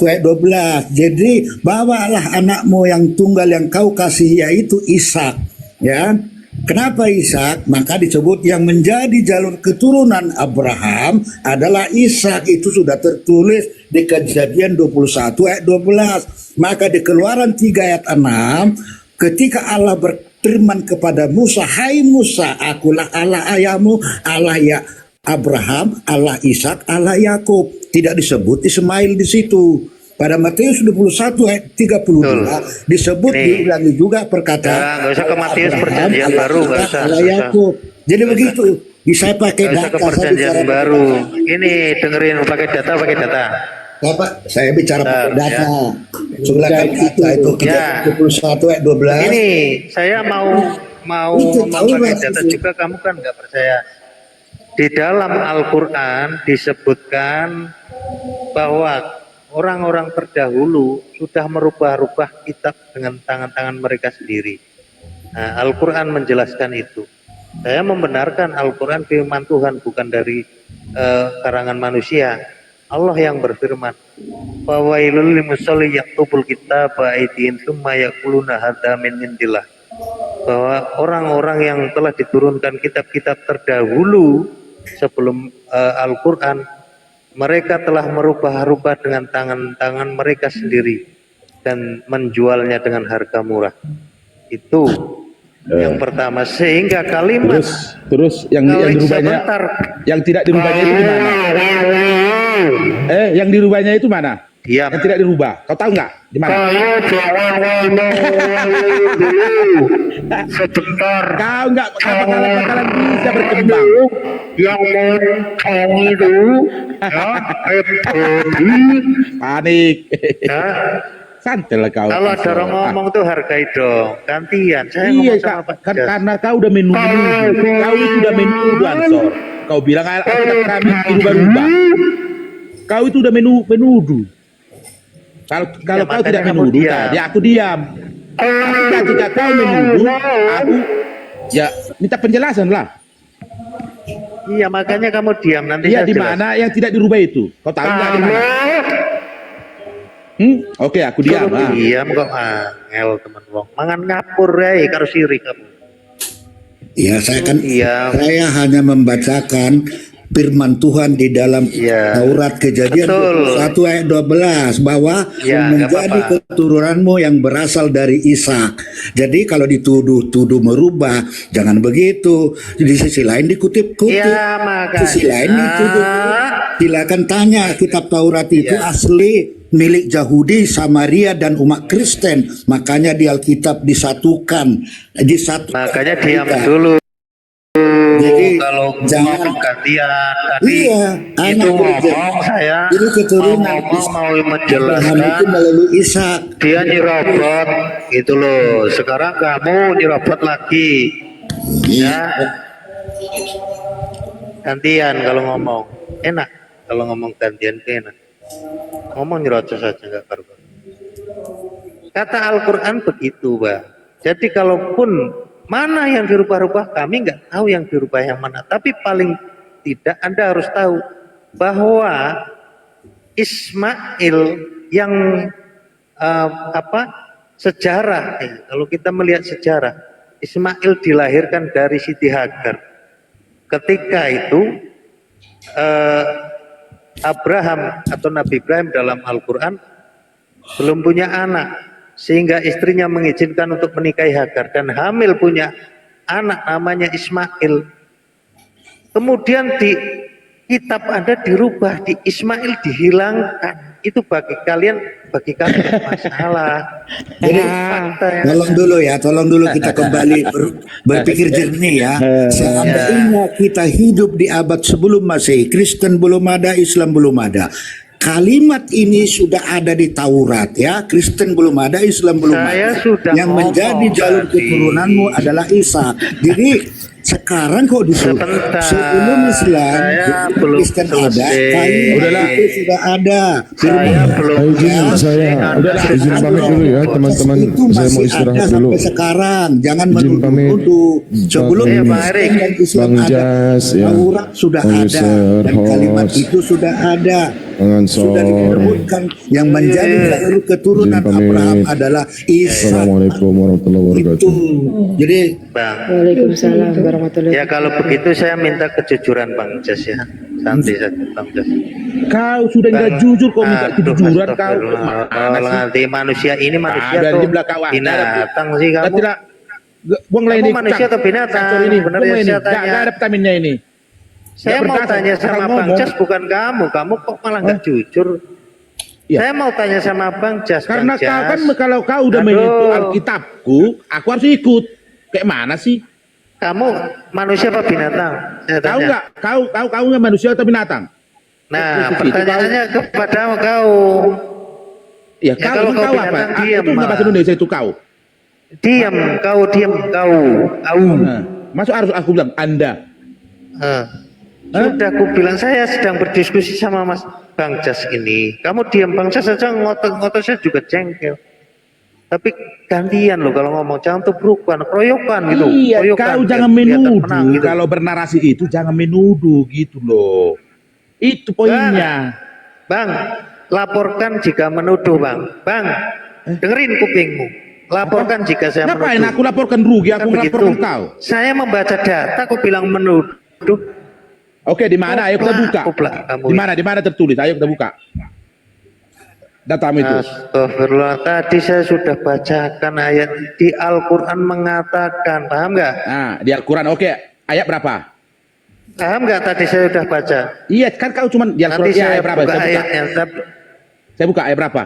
ayat 12. Jadi bawalah anakmu yang tunggal yang kau kasih yaitu Ishak. Ya. Kenapa Ishak? Maka disebut yang menjadi jalur keturunan Abraham adalah Ishak. Itu sudah tertulis di Kejadian 21 ayat 12. Maka di Keluaran 3 ayat 6, ketika Allah berfirman kepada Musa, "Hai Musa, akulah Allah ayahmu, Allah ya Abraham, Allah Ishak, Allah Yakub." Tidak disebut Ismail di situ. Pada Matius 21 ayat 32 disebut diulangi juga perkataan. Nggak usah ke Matius perjanjian baru, nggak usah. Yakub. Jadi begitu. Bisa pakai Nggak usah ke perjanjian baru. Ini dengerin pakai data. Bapak, saya bicara pakai data. Sebelah kami itu kita 21 ayat 12. Ini saya mau ngomong pakai data juga, kamu kan nggak percaya. Di dalam Al-Quran disebutkan bahwa orang-orang terdahulu sudah merubah-rubah kitab dengan tangan-tangan mereka sendiri. Nah, Al-Quran menjelaskan itu. Saya membenarkan Al-Quran firman Tuhan, bukan dari karangan manusia. Allah yang berfirman, "Fawailul lil musallin yaktubul kitaba aydihim tsumma yaquluna hadza min indillah." Bahwa orang-orang yang telah diturunkan kitab-kitab terdahulu sebelum Al-Quran, mereka telah merubah-rubah dengan tangan-tangan mereka sendiri dan menjualnya dengan harga murah. Itu yang pertama. Sehingga kalimat terus yang dirubahnya, yang tidak dirubahnya itu di mana? Yang dirubahnya itu mana? Iya. Yang tidak dirubah. Kau tahu nggak di mana? Sebentar. Kau nggak bakalan bisa berkembang. Yang montong itu panik. Santai lah kau. Kalau ada orang ngomong tuh hargai dong, gantian. Saya Iya, ngomong sama Pak kan Jas. karena kau udah menuduh. Kau itu udah menuduh Ansor. Kau bilang kami dirubah-rubah. Kau itu udah menuduh. Kalau kau tidak menuduh, ya aku diam. Ketika kau menuduh, aku ya minta penjelasan lah. Iya, makanya kamu diam, nanti Iya, saya di mana yang tidak dirubah itu? Kau tahu nggak di mana? Oke, aku diam. Diam kok angel teman wong. Mangan ngapur ya karo siri kamu. Ya, saya hanya membacakan firman Tuhan di dalam Taurat Kejadian 1 ayat 12 bahwa menjadi keturunanmu yang berasal dari Ishak. Jadi kalau dituduh merubah, jangan begitu. Di sisi lain dikutip-kutip, sisi lain dituduh. Silakan tanya kitab Taurat itu asli milik Yahudi, Samaria dan umat Kristen. Makanya di Alkitab disatukan. Makanya diam dulu. Jadi kalau jangan gantian tadi itu ngomong saya ini keturunan mau menjelaskan itu melalui Ishak. Dia nyerobot gitu loh. Sekarang kamu nyerobot lagi. Ya. Gantian kalau ngomong. Enak kalau ngomong gantian enak. Ngomong nyerocos saja nggak karuan. Kata Al-Quran begitu, Pak. Jadi kalaupun mana yang dirubah-rubah, kami nggak tahu yang dirubah yang mana. Tapi paling tidak Anda harus tahu bahwa Ismail yang sejarah. Kalau kita melihat sejarah, Ismail dilahirkan dari Siti Hagar. Ketika itu Abraham atau Nabi Ibrahim dalam Al-Quran belum punya anak. Sehingga istrinya mengizinkan untuk menikahi Hagar dan hamil punya anak namanya Ismail. Kemudian di kitab Anda dirubah, di Ismail dihilangkan. Itu bagi kalian masalah. Jadi tolong dulu kita kembali berpikir jernih ya. Seandainya kita hidup di abad sebelum Masehi, Kristen belum ada, Islam belum ada. Kalimat ini sudah ada di Taurat ya. Kristen belum ada, Islam belum ada. Yang menjadi jalur keturunanmu adalah Isa. Jadi sekarang kok disuruh sebelum Islam Kristen ada, kalimat itu sudah ada. Izin pamit dulu ya teman-teman. Saya mau istirahat dulu. Sampai sekarang jangan menuduh. Sebelum Kristen dan Islam ada, Taurat sudah ada dan kalimat itu sudah ada. Sudah disebutkan yang menjadi jalur keturunan Abraham adalah Ishak. Assalamualaikum warahmatullahi wabarakatuh. Jadi Waalaikumsalam warahmatullahi wabarakatuh. Ya kalau begitu saya minta kejujuran Bang Jas ya. Santai saja Bang Jas. Kau sudah nggak jujur kau minta kejujuran kau. Nanti manusia ini manusia dari atau belakang binatang sih kamu? Tidak. Buang lain Kamu manusia atau binatang? Ini Benar ya saya tanya. Gak ada vitaminnya ini. Saya mau tanya sama Bang Jas bukan kamu. Kamu kok malah nggak jujur? Saya mau tanya sama Bang Jas. Karena kau kan kalau kau udah menyentuh Alkitabku, aku harus ikut. Kayak mana sih? Kamu manusia apa binatang? Tahu nggak? Kau nggak manusia atau binatang? Nah, pertanyaannya kepada kau. Ya, kalau kau apa? Diam, itu nggak bahasa Indonesia itu kau. Diam, kau. Masuk harus aku bilang Anda. Sudah aku bilang saya sedang berdiskusi sama Mas Bang Jas ini. Kamu diam Bang Jas saja ngotot saya juga jengkel. Tapi gantian loh kalau ngomong, jangan tubrukan, keroyokan gitu. Iya, keroyokan, kau jangan menuduh gitu. Kalau bernarasi itu jangan menuduh gitu loh. Itu poinnya. Bang, laporkan jika menuduh Bang. Bang, dengerin kupingmu. Laporkan jika saya menuduh. Ngapain aku laporkan rugi, aku laporkan kau. Saya membaca data, aku bilang menuduh. Oke, di mana? Ayo kita buka. Di mana tertulis? Ayo kita buka. Data itu. Astagfirullah, tadi saya sudah bacakan ayat di Al-Quran mengatakan, paham nggak? Nah, di Al-Quran, oke. Ayat berapa? Paham nggak tadi saya sudah baca? Iya, kan kau cuma di Al-Quran. Nanti saya berapa? buka ayatnya. Saya buka ayat berapa?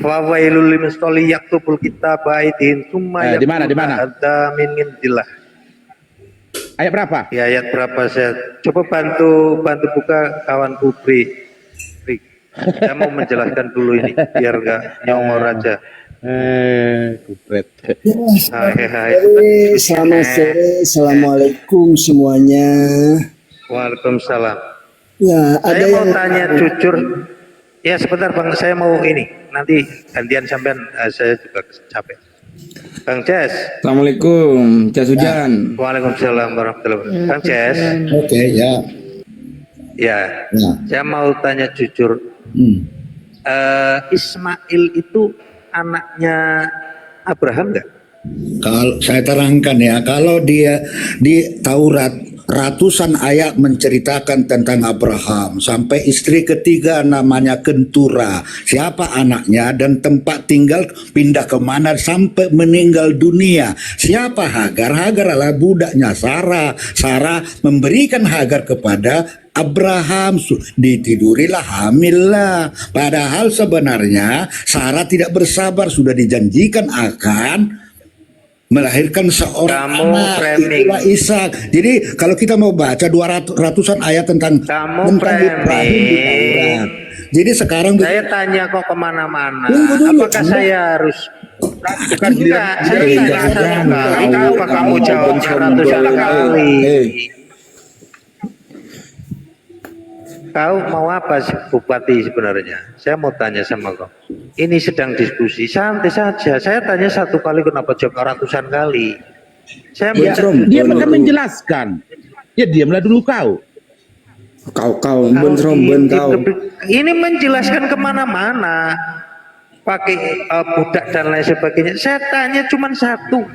Fawailul limustoli yaktubul kitaba aidin summa di mana? Ada min indillah. Ayat berapa? Ya, ayat berapa saya coba bantu buka kawan Kubri. Saya mau menjelaskan dulu ini biar nggak nyongor aja. Kupret. Selamat sore, assalamualaikum semuanya. Waalaikumsalam. Ya, ada saya mau yang tanya jujur. Ya sebentar Bang, saya mau ini nanti gantian sampean, saya juga capek. Bang Jas. Assalamualaikum, Jas Hujan. Waalaikumsalam warahmatullahi wabarakatuh. Bang Jas. Oke, ya. Ya, saya mau tanya jujur. Ismail itu anaknya Abraham nggak? Kalau saya terangkan ya, kalau dia di Taurat ratusan ayat menceritakan tentang Abraham. Sampai istri ketiga namanya Kentura. Siapa anaknya dan tempat tinggal pindah kemana sampai meninggal dunia. Siapa Hagar? Hagar adalah budaknya Sarah. Sarah memberikan Hagar kepada Abraham, ditidurilah, hamillah. Padahal sebenarnya Sarah tidak bersabar, sudah dijanjikan akan melahirkan seorang anak, itulah Ishak. Jadi kalau kita mau baca 200-an ayat tentang Ibrahim di Taurat. Jadi sekarang saya tanya kok kemana-mana. Dulu, apakah saya harus enggak, saya tanya satu kali, kenapa kamu jawabnya ratusan kali? Kau mau apa sih Bupati sebenarnya? Saya mau tanya sama kau. Ini sedang diskusi, santai saja. Saya tanya satu kali, kenapa jawab ratusan kali? Saya dia akan menjelaskan. Ya diamlah dulu kau. Kau ben kau. Ini menjelaskan kemana-mana. Pakai budak dan lain sebagainya. Saya tanya cuma satu.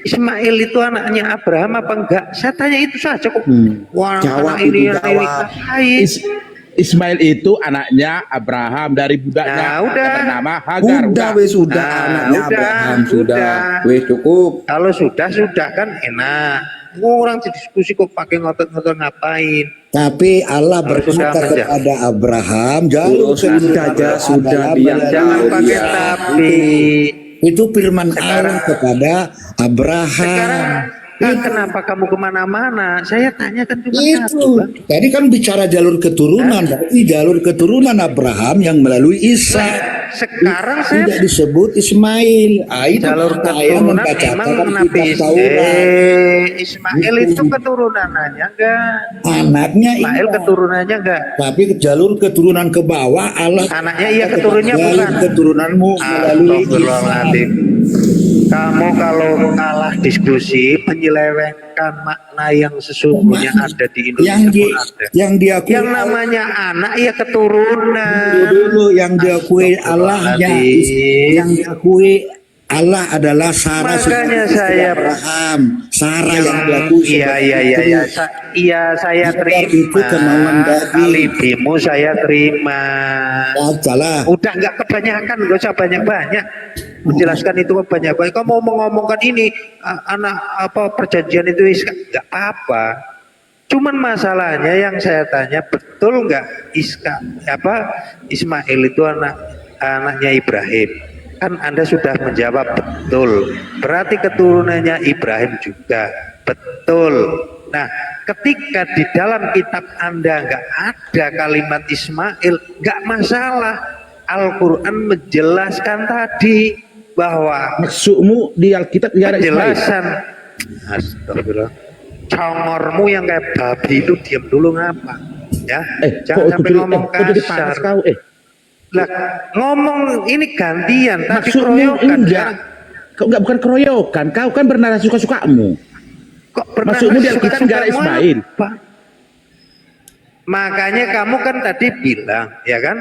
Ismail itu anaknya Abraham apa enggak? Saya tanya itu saja kok. Wah, Jawab anak ini Ismail itu anaknya Abraham dari budaknya bernama Hagar. Sudah anaknya Abraham sudah. Wes cukup. Kalau sudah kan enak. Orang diskusi kok pakai ngotot-ngotot ngapain? Tapi Allah berkata kepada Abraham, sudah diam, jangan pakai tapi. Itu firman Allah kepada Abraham. Kenapa kamu kemana-mana? Saya tanyakan cuma itu. Tadi kan bicara jalur keturunan, berarti jalur keturunan Abraham yang melalui Ishak. Sekarang tidak disebut Ismail. Jalur keturunan memang Nabi Ismail itu keturunannya enggak? Anaknya Ismail keturunannya enggak? Tapi jalur keturunan ke bawah Allah. Anaknya iya keturunannya bukan? Keturunanmu melalui Ishak. Kamu kalau kalah diskusi menyelewengkan makna yang sesungguhnya ada di Indonesia. Yang namanya anak ya keturunan. Dulu yang diakui Allahnya, yang diakui Allah adalah Sarah. Makanya saya Abraham, Sarah yang diakui. Iya saya terima. Alibimu saya terima. Udah nggak kebanyakan, gak usah banyak-banyak. Menjelaskan itu banyak-banyak. Kamu mau ngomongkan ini anak apa perjanjian itu nggak apa-apa. Cuman masalahnya yang saya tanya, betul nggak Ismail itu anaknya Ibrahim? Kan Anda sudah menjawab betul. Berarti keturunannya Ibrahim juga betul. Nah, ketika di dalam kitab Anda nggak ada kalimat Ismail, nggak masalah. Al-Quran menjelaskan tadi bahwa maksudmu di Alkitab tidak ada penjelasan. Astagfirullah. Congormu yang kayak babi itu diam dulu ngapa? Ya, jangan sampai ngomong kasar. Lah, ngomong ini gantian, tapi keroyokan. Kau enggak bukan keroyokan, kau kan bernarasi suka-sukamu. Kok pernah maksudmu di Alkitab tidak ada Ismail? Makanya kamu kan tadi bilang, ya kan,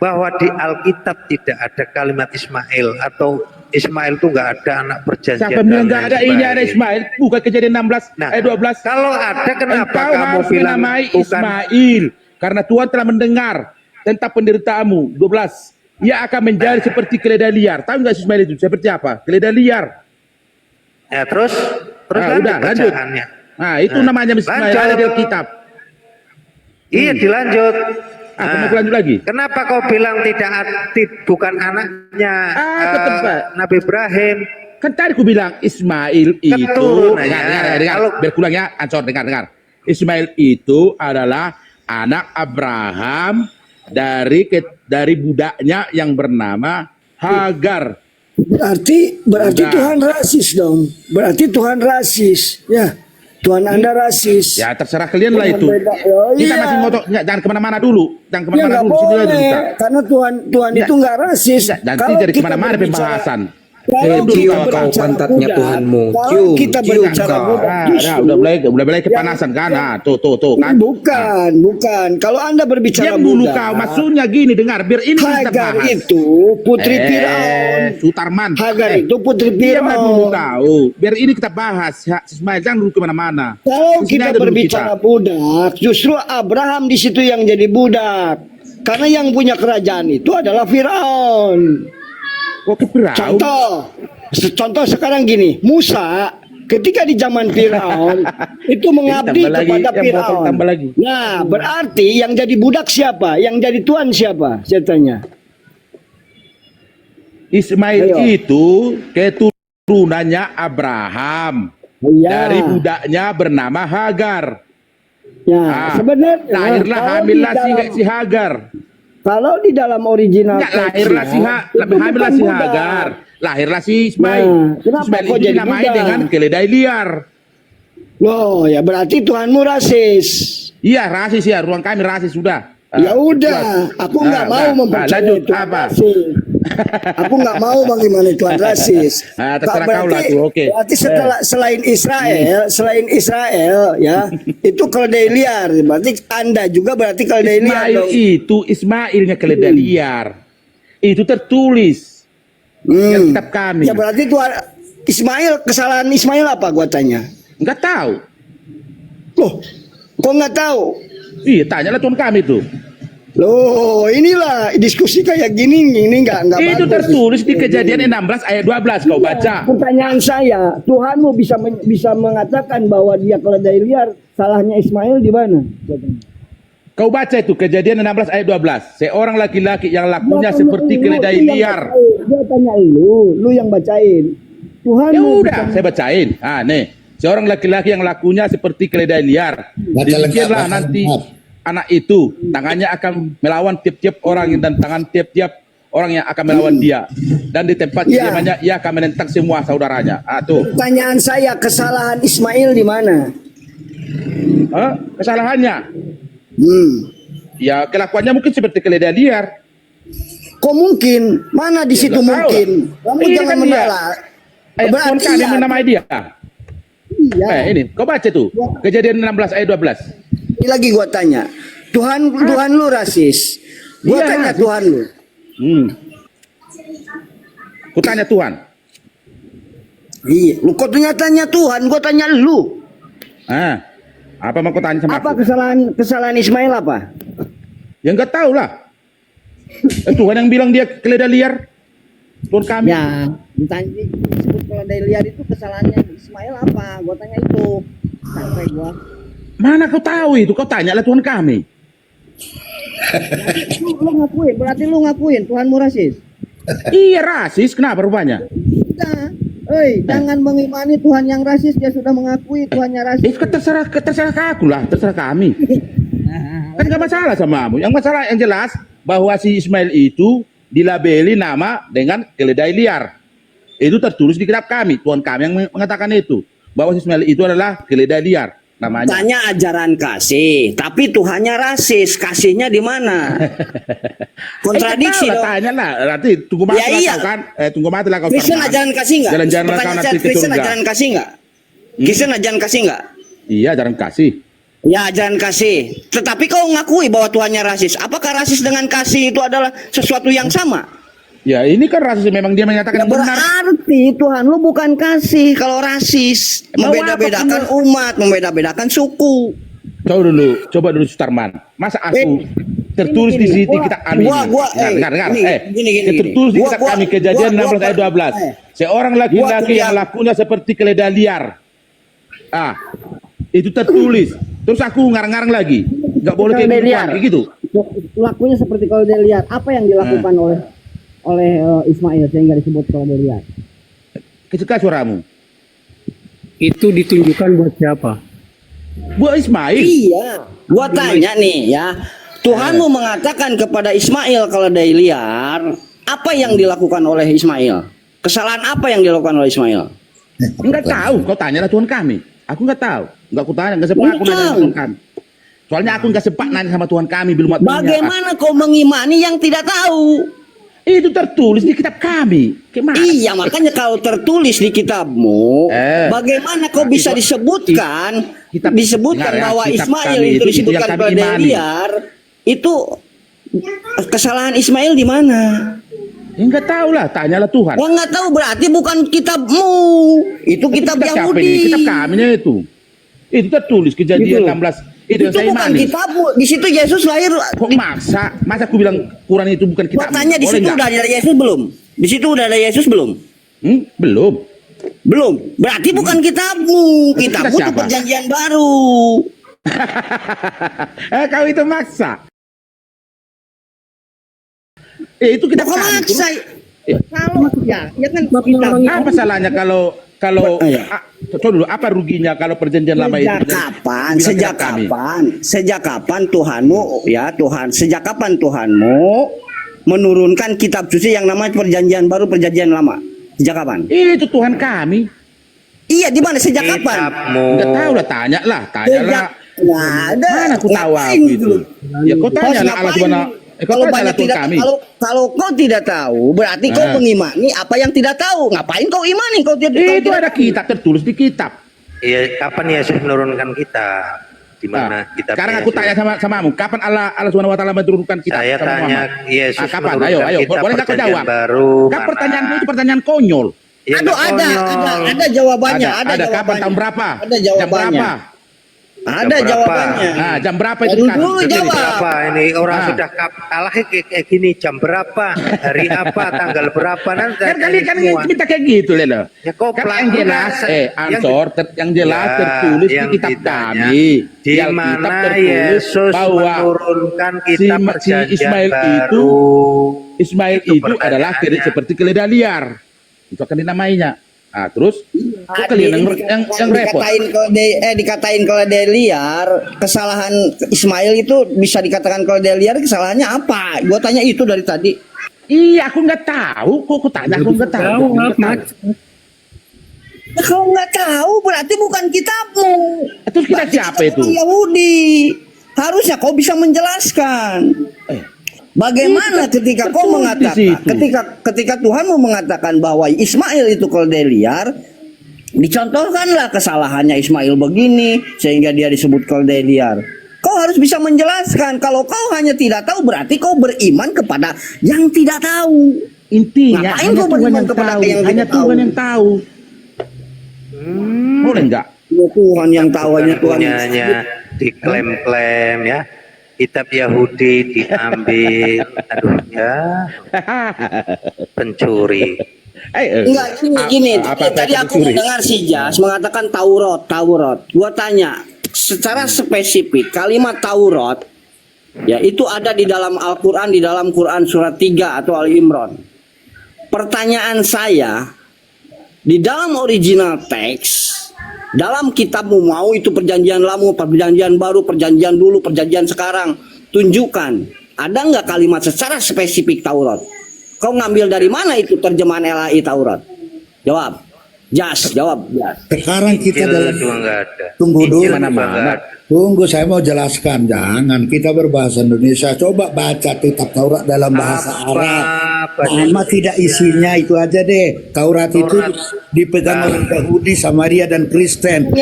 bahwa di Alkitab tidak ada kalimat Ismail atau Ismail itu nggak ada anak perjanjian. Siapa bilang nggak ada? Ini ada Ismail, bukan Kejadian 16 ayat 12. Kalau ada, kenapa kamu harus bilang menamai Ismail? Karena Tuhan telah mendengar tentang penderitaanmu. 12. Ia akan menjadi seperti keledai liar. Tahu nggak Ismail itu seperti apa? Keledai liar. Ya terus udah lanjut. Nah itu namanya Ismail, ada di Alkitab. Iya dilanjut. Lanjut lagi. Kenapa kau bilang bukan anaknya Nabi Ibrahim? Kan tadi aku bilang Ismail itu dengar, berkulang ya, Ansor dengar. Ismail itu adalah anak Abraham dari budaknya yang bernama Hagar. Berarti Tuhan rasis dong. Berarti Tuhan rasis, ya. Tuhan Anda rasis. Ya terserah kalian lah itu. Kita masih ngotot, jangan kemana-mana dulu. Jangan kemana-mana dulu. Boleh, karena Tuhan itu nggak rasis. Nanti jadi kemana-mana pembahasan. Kalau cium kita kau berbicara pantatnya budak, Tuhanmu. kalau Cium, kita cium berbicara kau. budak, justru udah mulai kepanasan kan? Tuh kan. bukan. Kalau Anda berbicara Diam dulu budak, kau, maksudnya gini, dengar, biar ini kita Hagar bahas. itu putri Fir'aun. Sutarman. Hagar itu putri Diam dulu Fir'aun. kau, biar ini kita bahas. Ismail, jangan dulu kemana-mana. Kalau Di sini kita aja dulu berbicara budak, justru Abraham di situ yang jadi budak. Karena yang punya kerajaan itu adalah Fir'aun. Oke, Fir'aun. Contoh sekarang gini, Musa ketika di zaman Fir'aun itu mengabdi kepada Fir'aun. Nah, berarti yang jadi budak siapa? Yang jadi tuan siapa? Saya tanya. Ismail itu keturunannya Abraham. Dari budaknya bernama Hagar. Ya, sebenarnya lahirlah hamillah si Hagar. Kalau di dalam original lahirlah si Hagar. Lahirlah si Ismail. Ismail itu dinamai dengan keledai liar. Loh, ya berarti Tuhanmu rasis. Iya, rasis ya. Ruang kami rasis sudah. Ya udah, aku nggak mau mempercayai Tuhan rasis. Aku nggak mau bagaimana Tuhan rasis. Terserah kau lah tuh, oke. Berarti selain Israel ya, itu keledai liar. Berarti Anda juga berarti keledai liar dong. Ismailnya keledai liar. Itu tertulis. Kitab kami. Ya berarti Tuhan kesalahan Ismail apa gua tanya? Enggak tahu. Loh, kok nggak tahu? Iya, tanyalah Tuhan kami tuh. Loh, inilah diskusi kayak gini nggak bagus. Itu tertulis di Kejadian 16 ayat 12 kau baca. Pertanyaan saya, Tuhanmu bisa mengatakan bahwa dia keledai liar, salahnya Ismail di mana? Kau baca itu Kejadian 16 ayat 12. Seorang laki-laki yang lakunya seperti keledai liar. Dia tanya lu yang bacain. Tuhan ya udah, saya bacain. Nih, seorang laki-laki yang lakunya seperti keledai liar. Demikianlah nanti anak itu tangannya akan melawan tiap-tiap orang dan tangan tiap-tiap orang yang akan melawan dia. Dan di tempat kediamannya ia akan menentang semua saudaranya. Tuh. Pertanyaan saya, kesalahan Ismail di mana? Kesalahannya? Ya kelakuannya mungkin seperti keledai liar. Kok mungkin? Mana di situ mungkin? Kamu jangan menolak. Berarti yang menamai dia. Iya. Ini, kau baca tuh. Kejadian 16 ayat 12. Ini lagi gua tanya. Tuhan lu rasis. Gua tanya rasis. Tuhan lu. Ku tanya Tuhan. Iya, lu kok tanya Tuhan, gua tanya lu. Apa mau kau tanya sama apa aku? kesalahan Ismail apa? Ya enggak tahu lah. Tuhan yang bilang dia keledai liar. Tuhan kami. Ya, disebut keledai liar itu kesalahannya Ismail apa? Gua tanya itu. Sampai gua. Mana kau tahu itu? Kau tanyalah Tuhan kami. Lu ngakuin, berarti lu ngakuin Tuhanmu rasis. Iya rasis, kenapa rupanya? Jangan mengimani Tuhan yang rasis, dia sudah mengakui Tuhannya rasis. Terserah aku lah, terserah kami. Kan gak masalah sama kamu. Yang masalah yang jelas bahwa si Ismail itu dilabeli nama dengan keledai liar. Itu tertulis di kitab kami. Tuhan kami yang mengatakan itu. Bahwa si Ismail itu adalah keledai liar. Namanya. Tanya ajaran kasih, tapi Tuhannya rasis. Kasihnya di mana? Kontradiksi dong. Tanya lah, nanti tunggu mati lah kau kan. Tunggu mati lah kau. Kristen ajaran kasih nggak? Jalan-jalan kau nanti ke Kristen surga. ajaran kasih nggak? Kristen ajaran kasih nggak? Iya, ajaran kasih. Ya, ajaran kasih. Tetapi kau ngakui bahwa Tuhannya rasis. Apakah rasis dengan kasih itu adalah sesuatu yang sama? Ya ini kan rasis, memang dia menyatakan benar. Berarti Tuhan lu bukan kasih kalau rasis. Membeda-bedakan umat, membeda-bedakan suku. Coba dulu Sutarman. Masa aku tertulis di sini kitab kami. Dengar. Tertulis di kitab kami Kejadian 16 ayat 12. Seorang laki-laki yang lakunya seperti keledai liar. Itu tertulis. Terus aku ngarang-ngarang lagi. Enggak boleh kayak gitu. Lakunya seperti keledai liar. Apa yang dilakukan oleh Ismail sehingga disebut keledai liar? Kecil suaramu. Itu ditunjukkan buat siapa? Buat Ismail. Iya. Gua tanya nih ya. Tuhanmu mengatakan kepada Ismail keledai liar. Apa yang dilakukan oleh Ismail? Kesalahan apa yang dilakukan oleh Ismail? Enggak tahu. Kau tanyalah Tuhan kami. Aku enggak tahu. Enggak aku tanya. Enggak sempat aku nanya sama Tuhan kami. Soalnya aku enggak sempat nanya sama Tuhan kami belum waktunya. Bagaimana kau mengimani yang tidak tahu? Itu tertulis di kitab kami. Gimana? Iya, makanya kalau tertulis di kitabmu, bagaimana kau bisa disebutkan dengar ya, bahwa kitab Ismail kami itu itu disebutkan yang kami kepada imani. liar, itu kesalahan Ismail di mana? Enggak tahu lah, tanyalah Tuhan. Wah, nggak tahu, berarti bukan kitabmu, itu kitab siapa Yahudi. ini? Kitab kami itu. Itu tertulis Kejadian Gitu. 16. Itu Itu saya bukan imani. kitabmu. Di situ Yesus lahir. Kok masa aku bilang Quran itu bukan kitab? Gua tanya di situ udah ada Yesus belum? Di situ udah ada Yesus belum? Belum. Belum. Berarti bukan kitabmu. Kitabmu itu siapa? perjanjian baru. Kau itu maksa. Itu kita Bukan maksa. Kalau ya kan kitab. Apa salahnya kalau dulu apa ruginya kalau perjanjian lama itu? Sejak kapan Tuhanmu ya Tuhan? Sejak kapan Tuhanmu menurunkan kitab suci yang namanya perjanjian baru, perjanjian lama? Sejak kapan? Itu Tuhan kami. Iya, di mana? Sejak kapan? Enggak tahu lah, tanyalah. Mana aku tahu aku itu. Ya kau tanya lah Allah Subhanahu. Kalau banyak tidak, kalau kau tidak tahu, berarti kau mengimani apa yang tidak tahu. Ngapain kau imani? Kau tidak. Itu ada kitab, tertulis di kitab. Iya, kapan Yesus menurunkan kitab? Di mana kitab? Sekarang aku tanya samamu, kapan Allah Subhanahu wa taala menurunkan kitab? Saya tanya Yesus kapan? menurunkan Ayo, kitab boleh enggak kau jawab? Baru. Kan pertanyaanmu itu pertanyaan konyol. Ya, ada jawabannya. Ada kapan, tahun berapa? Ada jawabannya. Jam berapa? Ada jawabannya. Nah, jam berapa itu kan? Dulu jawab. Berapa ini orang sudah kalah kayak gini, jam berapa, hari apa, tanggal berapa, nanti kan kalian kan minta kayak gitu loh. Ya kok kan yang jelas yang jelas tertulis di kitab kami. Di mana Yesus menurunkan kitab perjanjian baru. Ismail itu adalah seperti keledai liar. Itu akan dinamainya. Nah, terus kalian yang repot. Dikatain keledai liar, kesalahan Ismail itu bisa dikatakan keledai liar, kesalahannya apa? Gua tanya itu dari tadi. Iya, aku nggak tahu. Kok aku tanya, aku nggak tahu. Kau nggak tahu, berarti bukan kitabmu. Terus kita siapa itu? Yahudi. Harusnya kau bisa menjelaskan. Bagaimana ketika kau mengatakan, ketika Tuhan mau mengatakan bahwa Ismail itu keledai liar, dicontohkanlah kesalahannya Ismail begini sehingga dia disebut keledai liar. Kau harus bisa menjelaskan. Kalau kau hanya tidak tahu, berarti kau beriman kepada yang tidak tahu. Intinya ngapain kau beriman kepada yang hanya tidak tahu? Tuhan yang tahu. Boleh enggak? Ya, Tuhan yang tahu, hanya Tuhan yang Punyanya diklaim-klaim ya. Kitab Yahudi diambil, aduh ya, pencuri. Enggak, gini. Tadi aku mendengar si Jas mengatakan Taurat. Gua tanya secara spesifik kalimat Taurat, ya itu ada di dalam Al-Quran, di dalam Quran surat 3 atau Al-Imran. Pertanyaan saya, di dalam original teks, dalam kitabmu, mau itu perjanjian lama, perjanjian baru, perjanjian dulu, perjanjian sekarang, tunjukkan ada nggak kalimat secara spesifik Taurat? Kau ngambil dari mana itu terjemahan LAI Taurat? Jawab. Jawab. Sekarang kita dalam tunggu dulu. Tunggu, saya mau jelaskan. Jangan kita berbahasa Indonesia. Coba baca kitab Taurat dalam bahasa Arab. Sama tidak isinya itu aja deh. Taurat itu dipegang oleh Yahudi, Samaria dan Kristen.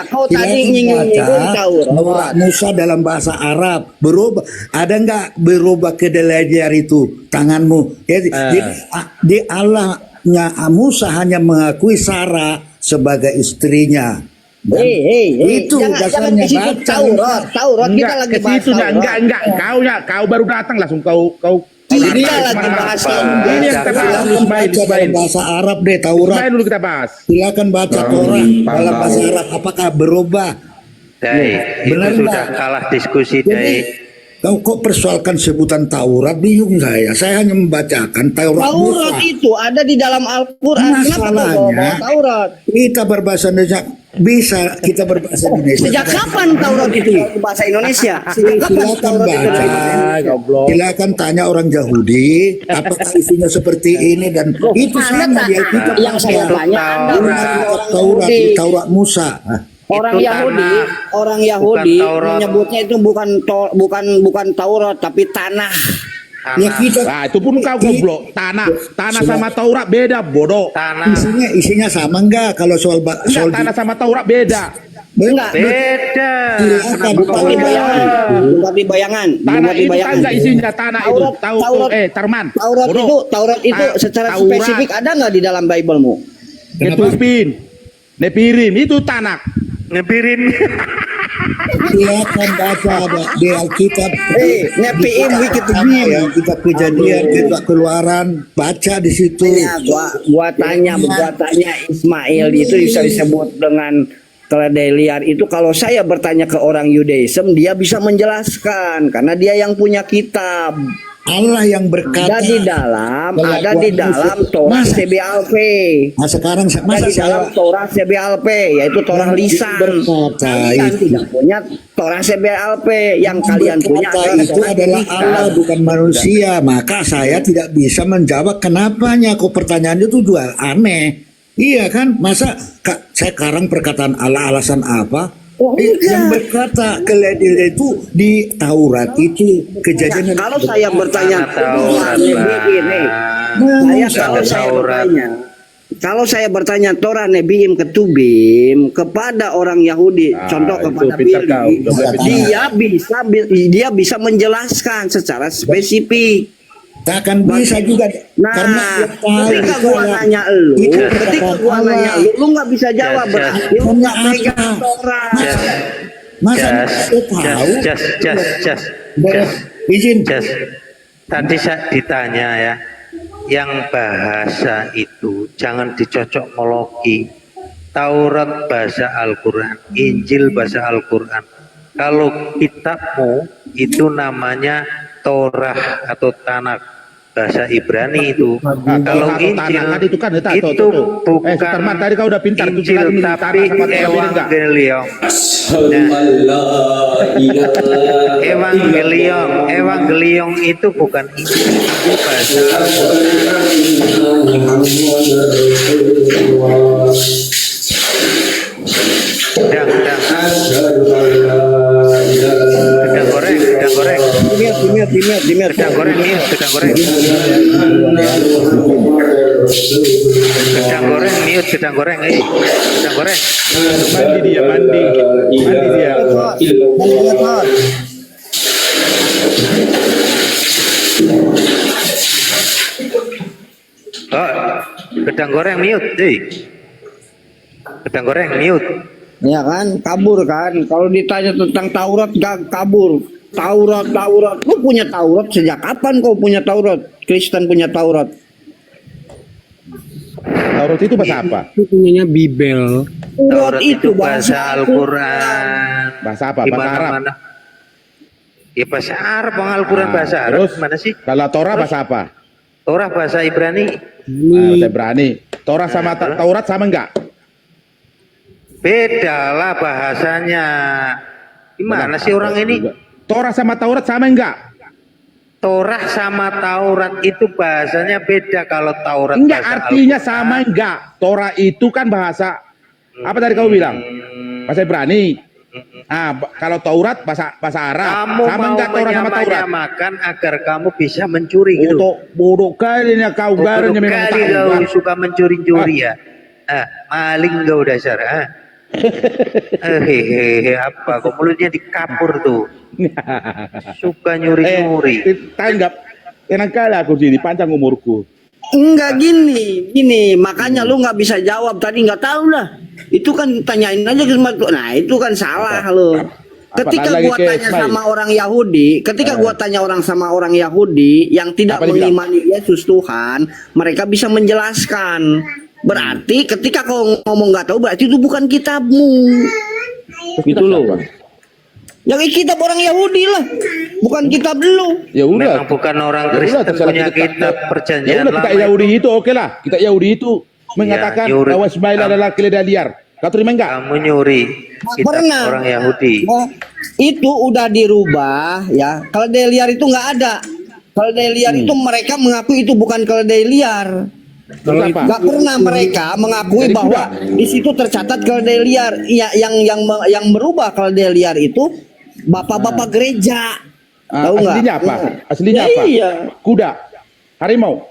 Kau tadi nyinggung Taurat Musa dalam bahasa Arab. Berubah. Ada nggak berubah kedelaiar itu tanganmu? Di Allahnya Musa hanya mengakui Sarah sebagai istrinya. Itu dasarnya Taurat kita lagi bahas Taurat. Kau baru datang langsung kau kita lagi bahas ini yang kita bahas dalam bahasa Arab deh Taurat. Dulu kita bahas. Silakan baca Taurat dalam bahasa Arab, apakah berubah? Benar sudah kalah diskusi Dai. Kau kok persoalkan sebutan Taurat, bingung saya. Saya hanya membacakan Taurat Musa. Itu ada di dalam Al-Quran. Masalahnya kita berbahasa Indonesia, bisa kita berbahasa Indonesia. Sejak kapan Taurat itu bahasa Indonesia? Silakan baca. Silakan tanya orang Yahudi apakah isinya seperti ini, dan itu sama dia kita yang saya tanya Taurat Musa. Orang Yahudi menyebutnya itu bukan Taurat tapi tanah. Ya kita, Nah, itu pun kau goblok. Tanah sama Taurat beda, bodoh. isinya sama enggak kalau soal Enggak, tanah sama Taurat beda. Enggak. Beda. Bupati bayangan. Bupati bayangan. Tanah Bupati itu kan bayangan. enggak isinya tanah itu. Tarman. Taurat itu secara Taurat. spesifik ada nggak di dalam Bible-mu? Nepirim itu tanah. Nepirim. silakan baca di Alkitab. Nepiim Wikipedia. Ya, kitab Kejadian, kitab Keluaran, baca di situ. Gua tanya Ismail itu bisa disebut dengan keledai liar itu. Kalau saya bertanya ke orang Yudaism, dia bisa menjelaskan karena dia yang punya kitab. Allah yang berkata ada di dalam Torah CBLP. Nah sekarang ada di dalam Torah CBLP, yaitu Torah lisan. Kalian tidak punya Torah CBLP, yang kalian punya itu adalah Allah bukan manusia. Maka saya tidak bisa menjawab kenapanya. Kok pertanyaan itu juga aneh. Iya kan, masa sekarang perkataan Allah alasan apa? Yang berkata keledai itu di Taurat itu kejadian. Kalau saya bertanya, kalau saya bertanya Torah Nebiim Ketubim kepada orang Yahudi, contoh kepada Billy, dia bisa menjelaskan secara spesifik. Takkan bisa juga karena ketika gua nanya lu nggak bisa jawab, berarti lu nggak pegang Torah. Masa izin. Tadi saya ditanya ya, yang bahasa itu jangan dicocok-moloki. Taurat bahasa Al-Quran, Injil bahasa Al-Quran. Kalau kitabmu itu namanya Torah atau Tanakh bahasa Ibrani itu. Kalau Injil itu bukan tadi kau udah pintar Injil tapi Evangelion. Evangelion itu bukan Injil, itu bahasa Gedang goreng. Dimir. Gedang goreng. Mandi dia. Gedang goreng mute, Gedang goreng mute. Ya kan, kabur kan. Kalau ditanya tentang Taurat gak kabur. Taurat. Lu punya Taurat sejak kapan kau punya Taurat? Kristen punya Taurat. Taurat itu bahasa apa? Itu punyanya Bibel. Taurat itu bahasa Al-Quran. Bahasa apa? Bahasa Arab. Ya bahasa Arab, Al-Quran bahasa Arab. Terus mana sih? Kalau Torah bahasa apa? Torah bahasa Ibrani. Bahasa Ibrani. Torah sama Taurat sama enggak? Beda lah bahasanya. Gimana sih orang ini? Torah sama Taurat sama enggak? Torah sama Taurat itu bahasanya beda. Kalau Taurat enggak, bahasa artinya sama enggak? Torah itu kan bahasa apa tadi kamu bilang? Bahasa Ibrani. Kalau Taurat bahasa Arab. Kamu sama enggak Torah sama Taurat? Makan agar kamu bisa mencuri gitu. Bodoh kali ya kau garanya memang kali kau suka mencuri-curi ya. Maling kau dasar. Apa kok mulutnya dikapur tuh. Suka nyuri-nyuri. Tanggap. Enak kali aku sini panjang umurku. Enggak gini, makanya lu nggak bisa jawab tadi, nggak tahu lah. Itu kan tanyain aja ke nah itu kan salah lo. Ketika gua tanya sama orang Yahudi, sama orang Yahudi yang tidak mengimani Yesus Tuhan, mereka bisa menjelaskan. Berarti ketika kau ngomong nggak tahu, berarti itu bukan kitabmu. Gitu loh. Yang kitab orang Yahudi lah, bukan kitab lu. Ya udah. Memang bukan orang Kristen punya kitab perjanjian lama. Kita Yahudi itu oke lah. Kita Yahudi itu mengatakan bahwa Ismail adalah keledai liar. Kau terima enggak? Kamu nyuri kitab orang Yahudi. Itu udah dirubah ya. Keledai liar itu nggak ada. Keledai liar itu mereka mengaku itu bukan keledai liar. Gak pernah mereka mengakui bahwa di situ tercatat keledai liar. Yang merubah keledai liar itu bapak-bapak gereja. Tahu nggak? Aslinya apa? Aslinya Ya, apa? iya. Kuda, harimau.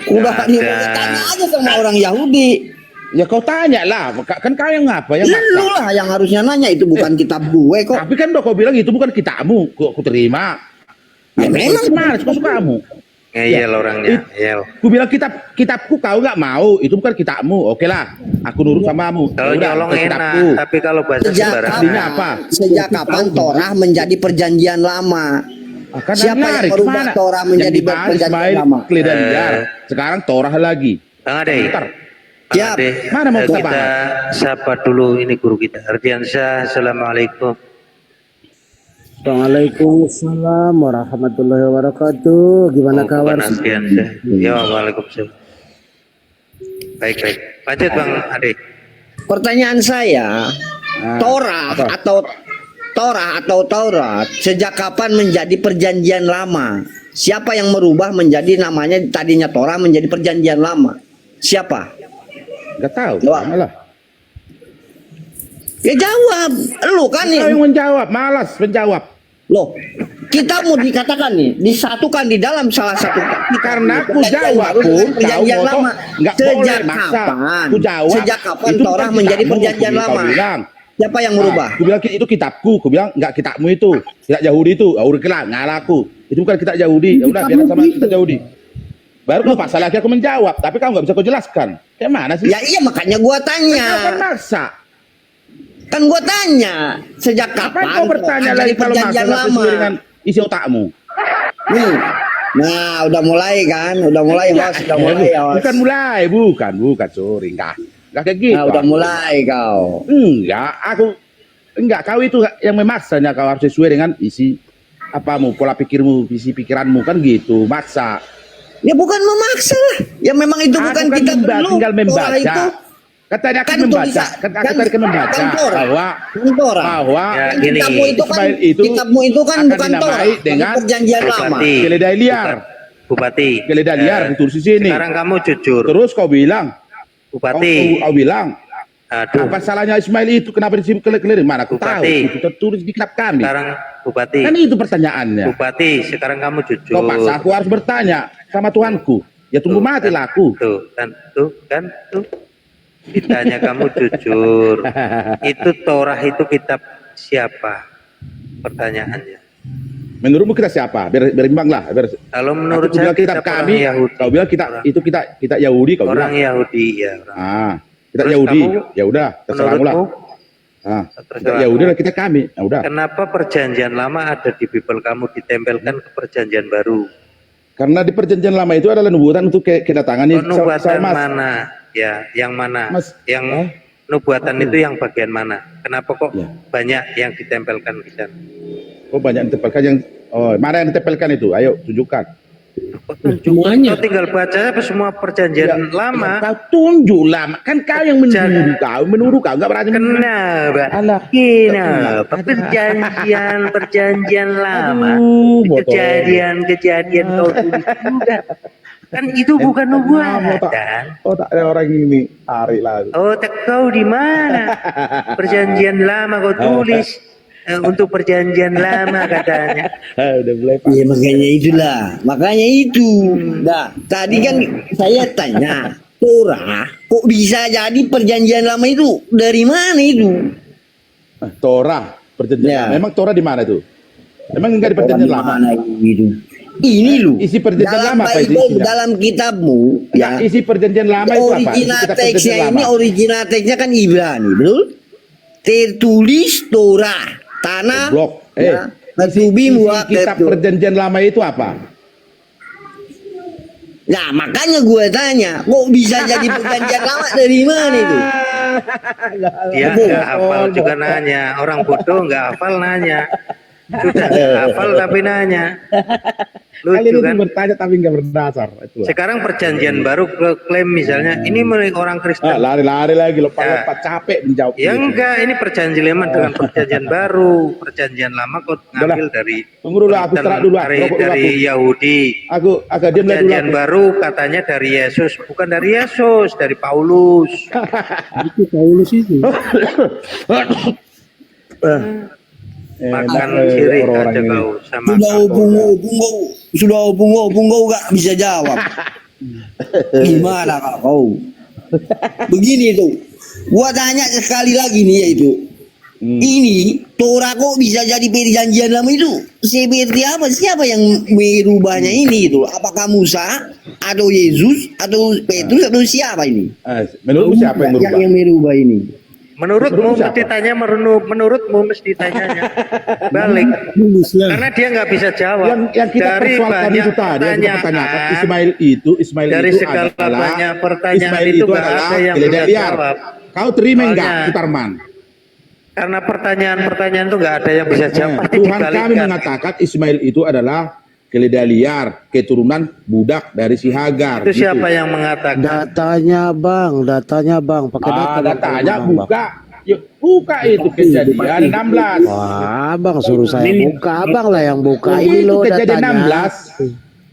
Kuda harimau. Tanya aja sama orang Yahudi. Ya kau tanya lah, kan kau yang ngapa yang maksa. Lu lah yang harusnya nanya, itu bukan kitab gue kok. Tapi kan udah kau bilang itu bukan kitabmu, aku terima. Ya memang mana suka-sukamu. Ngeyel orangnya, ngeyel. Aku bilang kitabku kau nggak mau, itu bukan kitabmu. Oke lah, aku nurut samamu. Kalau Ya udah, nyolong itu enak, kitabku. tapi kalau bahasa Sejak sembarangan. apa? Sejak kapan Torah menjadi perjanjian lama? Kan Siapa yang menarik, merubah kemana? Torah menjadi Yang dibahas perjanjian Ismail lama? Keleda liar. Sekarang Torah lagi. Bang Ade, Ntar. Siap. Mana mau kita kita bahas? sapa dulu ini guru kita. Ardiansyah, assalamualaikum. Waalaikumsalam warahmatullahi wabarakatuh. Gimana kabar? Bukan Ardiansyah. Ya, waalaikumsalam. Baik. Lanjut Bang Ade. Pertanyaan saya, Torah atau Taurat sejak kapan menjadi perjanjian lama? Siapa yang merubah menjadi namanya tadinya Torah menjadi perjanjian lama? Siapa? Gak tahu. Malah. Ya jawab, lu kan nih. Kau yang menjawab, malas menjawab. Loh, kita mau dikatakan nih disatukan di dalam salah satu karena aku jawab pun perjanjian lama. Sejak kapan? Sejak kapan Torah menjadi perjanjian lama? Siapa yang merubah? Aku bilang itu kitabku, aku bilang enggak kitabmu itu, kitab Yahudi itu. Udah kelar, ngalaku. Itu bukan kitab Yahudi. Ya udah biar sama kitab Yahudi. Baru kau pasal lagi aku menjawab, tapi kau nggak bisa kau jelaskan. Kayak mana sih? Ya iya makanya gua tanya. Kan maksa. Kan gua tanya, sejak kapan kau bertanya lagi kalau perjanjian masalah lama? sesuai dengan isi otakmu? Nih. Nah, udah mulai kan? Udah mulai, Bos. Udah mulai, Bos. Bukan, sorry, enggak kayak gitu. Nah, udah mulai kau. Enggak, kau itu yang memaksanya, kau harus sesuai dengan isi apamu, pola pikirmu, isi pikiranmu kan gitu, maksa. Ya bukan memaksa lah. Ya memang itu bukan kita dulu. Tinggal membaca. Itu Katanya kan membaca, kan membaca bahwa ya, gini, kitabmu itu kan kitabmu itu kan bukan Torah, dengan perjanjian lama. Keledai liar. Bupati. Keledai liar ditulis di sini. Sekarang kamu jujur. Terus kau bilang, Bupati. Kau bilang, aduh. apa salahnya Ismail itu? Kenapa disebut keledai? Mana aku tahu? Itu tertulis di kitab kami. Sekarang Bupati. Kan itu pertanyaannya. Bupati, sekarang kamu jujur. Kau paksa aku harus bertanya sama Tuhanku. Ya tunggu mati lah aku. Tuh. Ditanya kamu jujur. Itu Torah itu kitab siapa? Pertanyaannya. Menurutmu kita siapa? Berimbang lah. Kalau menurut aku saya bilang kitab kami, Yahudi. kau bilang kita Yahudi, kau orang bilang. Yahudi ya. Kita Yahudi. Ya udah, terserahmu lah. Kita Yahudi lah, kita kami. Ya udah. Kenapa perjanjian lama ada di Bible kamu ditempelkan ke perjanjian baru? Karena di perjanjian lama itu adalah nubuatan untuk kedatangan nubuatan mana? Ya, yang mana? Yang nubuatan itu yang bagian mana? Kenapa kok banyak yang ditempelkan di sana? Oh, banyak yang ditempelkan yang mana yang ditempelkan itu? Ayo tunjukkan. Semuanya. Kau tinggal baca apa semua perjanjian lama? Kau tunjuk lama. Kan kau yang menuduh kau enggak berani. Kenapa? Perjanjian lama. Kejadian kau tulis juga. Kan itu bukan nubuatan. Tak ada orang ini tarik lagi. Otak kau di mana? Perjanjian lama kau tulis. Untuk perjanjian lama katanya. Udah mulai. Iya makanya itu. Nah, tadi kan saya tanya, Torah kok bisa jadi perjanjian lama itu dari mana itu? Torah perjanjian. Memang Torah di mana itu? Memang enggak di perjanjian lama. Gitu. Ini lu. Isi perjanjian lama apa isinya? Dalam kitabmu ya. Isi perjanjian lama itu apa? Original teksnya ini original teksnya kan Ibrani, betul? Tertulis Torah. Tanah blok. kitab perjanjian lama itu apa? Nah makanya gue tanya, kok bisa jadi perjanjian lama dari mana itu? Dia nggak hafal juga nanya, orang bodoh nggak hafal nanya, sudah nggak hafal tapi nanya. Lucu kan? Bertanya tapi nggak berdasar. Sekarang perjanjian baru klaim misalnya ini milik orang Kristen. Lari-lari lagi lompat-lompat capek menjawab. Ya enggak, ini perjanjian lama dengan perjanjian baru. Perjanjian lama kok ngambil dari tunggu dulu aku serak dulu dari Yahudi. Aku agak diam dulu. Perjanjian baru katanya dari Yesus, bukan dari Yesus, dari Paulus. Itu Paulus itu. Makan sirih aja kau sama Sudah opung kau gak bisa jawab. Gimana kau? Begini tuh, gua tanya sekali lagi nih yaitu, ini Torah kok bisa jadi perjanjian lama itu? Seperti apa? Siapa yang merubahnya ini itu? Apakah Musa atau Yesus atau Petrus atau siapa ini? Menurut siapa yang merubah ini? Menurutmu mesti tanya, menurutmu mesti tanyanya balik, karena dia nggak bisa jawab. Yang kita dari persoalkan banyak itu tadi yang kita pertanyakan pertanyaan, Ismail dari itu segala adalah banyak pertanyaan Ismail itu itu nggak adalah ada yang keledai bisa liar. jawab. Kau terima enggak, Soalnya- Sutarman? Karena pertanyaan-pertanyaan itu nggak ada yang bisa jawab. Pasti Tuhan kami dibalikan. mengatakan Ismail itu adalah keledai liar, keturunan budak dari si Hagar. Itu gitu. siapa yang mengatakan? Datanya bang, pakai data. Datanya buka. Yuk, buka itu kejadian 16. Wah, bang suruh saya buka, abang lah yang buka. Itu Ini loh kejadian datanya.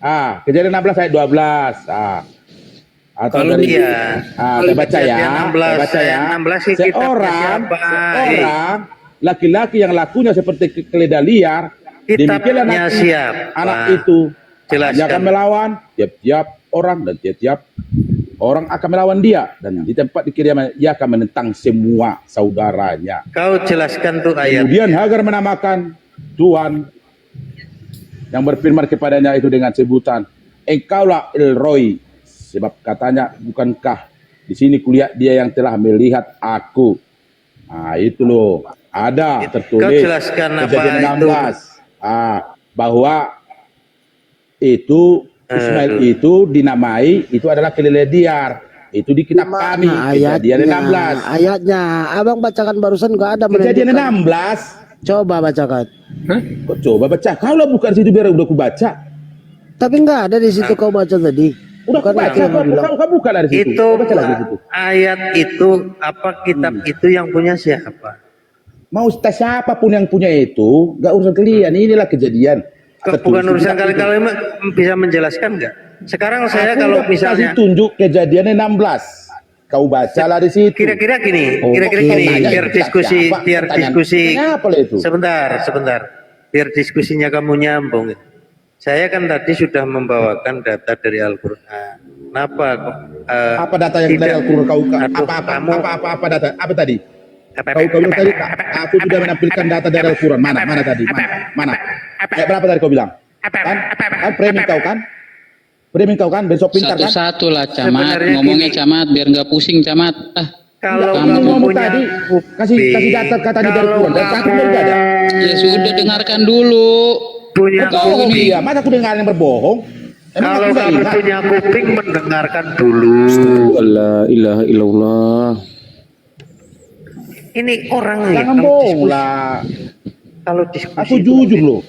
16. Kejadian 16 ayat 12. Atau Kalau dari dia, saya baca ya, saya baca ya. 16 sih kitabnya Seorang laki-laki yang lakunya seperti keledai liar, demikianlah Kitabnya siapa? anak itu. Jelaskan. Dia akan melawan tiap-tiap orang dan tiap-tiap orang akan melawan dia, dan di tempat di kediamannya ia akan menentang semua saudaranya. Kau jelaskan tuh ayat. Kemudian Hagar menamakan Tuhan yang berfirman kepadanya itu dengan sebutan Engkaulah El Roy, sebab katanya bukankah di sini kulihat dia yang telah melihat aku. Nah itu loh, ada tertulis Kau jelaskan apa Kejadian itu? 16 bahwa itu Ismail itu dinamai itu adalah keledai liar. Itu di kitab kami. Kejadian 16. Ayatnya, abang bacakan barusan nggak ada. Kejadian menunjukkan. 16. Coba bacakan. Kok coba baca? Kau lah buka di situ biar udah ku baca. Tapi nggak ada di situ kau baca tadi. Udah ku baca. Kau buka dari situ. Itu Kau baca lagi situ. ayat itu apa kitab itu yang punya siapa? Mau siapapun yang punya itu, nggak urusan kalian. Inilah kejadian. Bukan urusan kalian bisa menjelaskan nggak? Sekarang saya kalau misalnya kasih tunjuk kejadiannya 16. Kau bacalah di situ. Kira-kira gini, biar diskusi. Sebentar. Biar diskusinya kamu nyambung. Saya kan tadi sudah membawakan data dari Al-Qur'an. Kenapa kok apa data yang dari Al-Qur'an kau apa data? Apa tadi? Kau bilang tadi aku sudah menampilkan data dari Al-Qur'an. Mana tadi? Mana? Berapa tadi kau bilang? Kan framing kau kan? Framing kau kan? Besok pintar kan? Satu-satu lah camat, ngomongnya camat biar nggak pusing camat. Kalau kamu tadi kasih data katanya dari Al-Qur'an. Dan aku belum ada. Ya sudah dengarkan dulu. Punya bohong dia. Masa aku dengar yang berbohong? Kalau kamu punya kuping mendengarkan dulu. La ilaha illallah. Ini orang jangan bohong lah. Kalau diskusi aku jujur loh.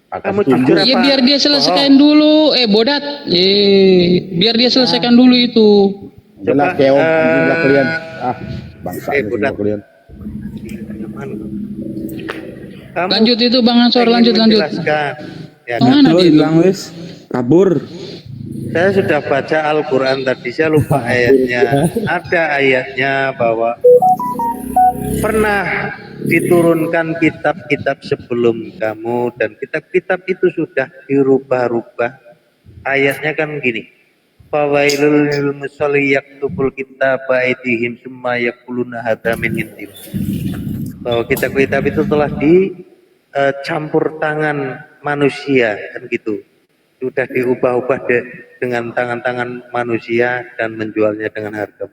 Kamu jujur Ya apa? biar dia selesaikan dulu. Bodat. Biar dia selesaikan dulu itu. Jelas keong jumlah kalian. Bangsa semua kalian. Lanjut itu Bang Ansor, lanjut. Ya, mana dia? Hilang wis. Kabur. Saya sudah baca Al-Quran tadi, saya lupa ayatnya. Ada ayatnya bahwa pernah diturunkan kitab-kitab sebelum kamu dan kitab-kitab itu sudah dirubah-rubah. Ayatnya kan gini. Fawailul lil musalli yaktubul kitaba aydihim summa yaquluna hadza min indillah. Bahwa kitab-kitab itu telah dicampur tangan manusia kan gitu. Sudah diubah-ubah dengan tangan-tangan manusia dan menjualnya dengan harga.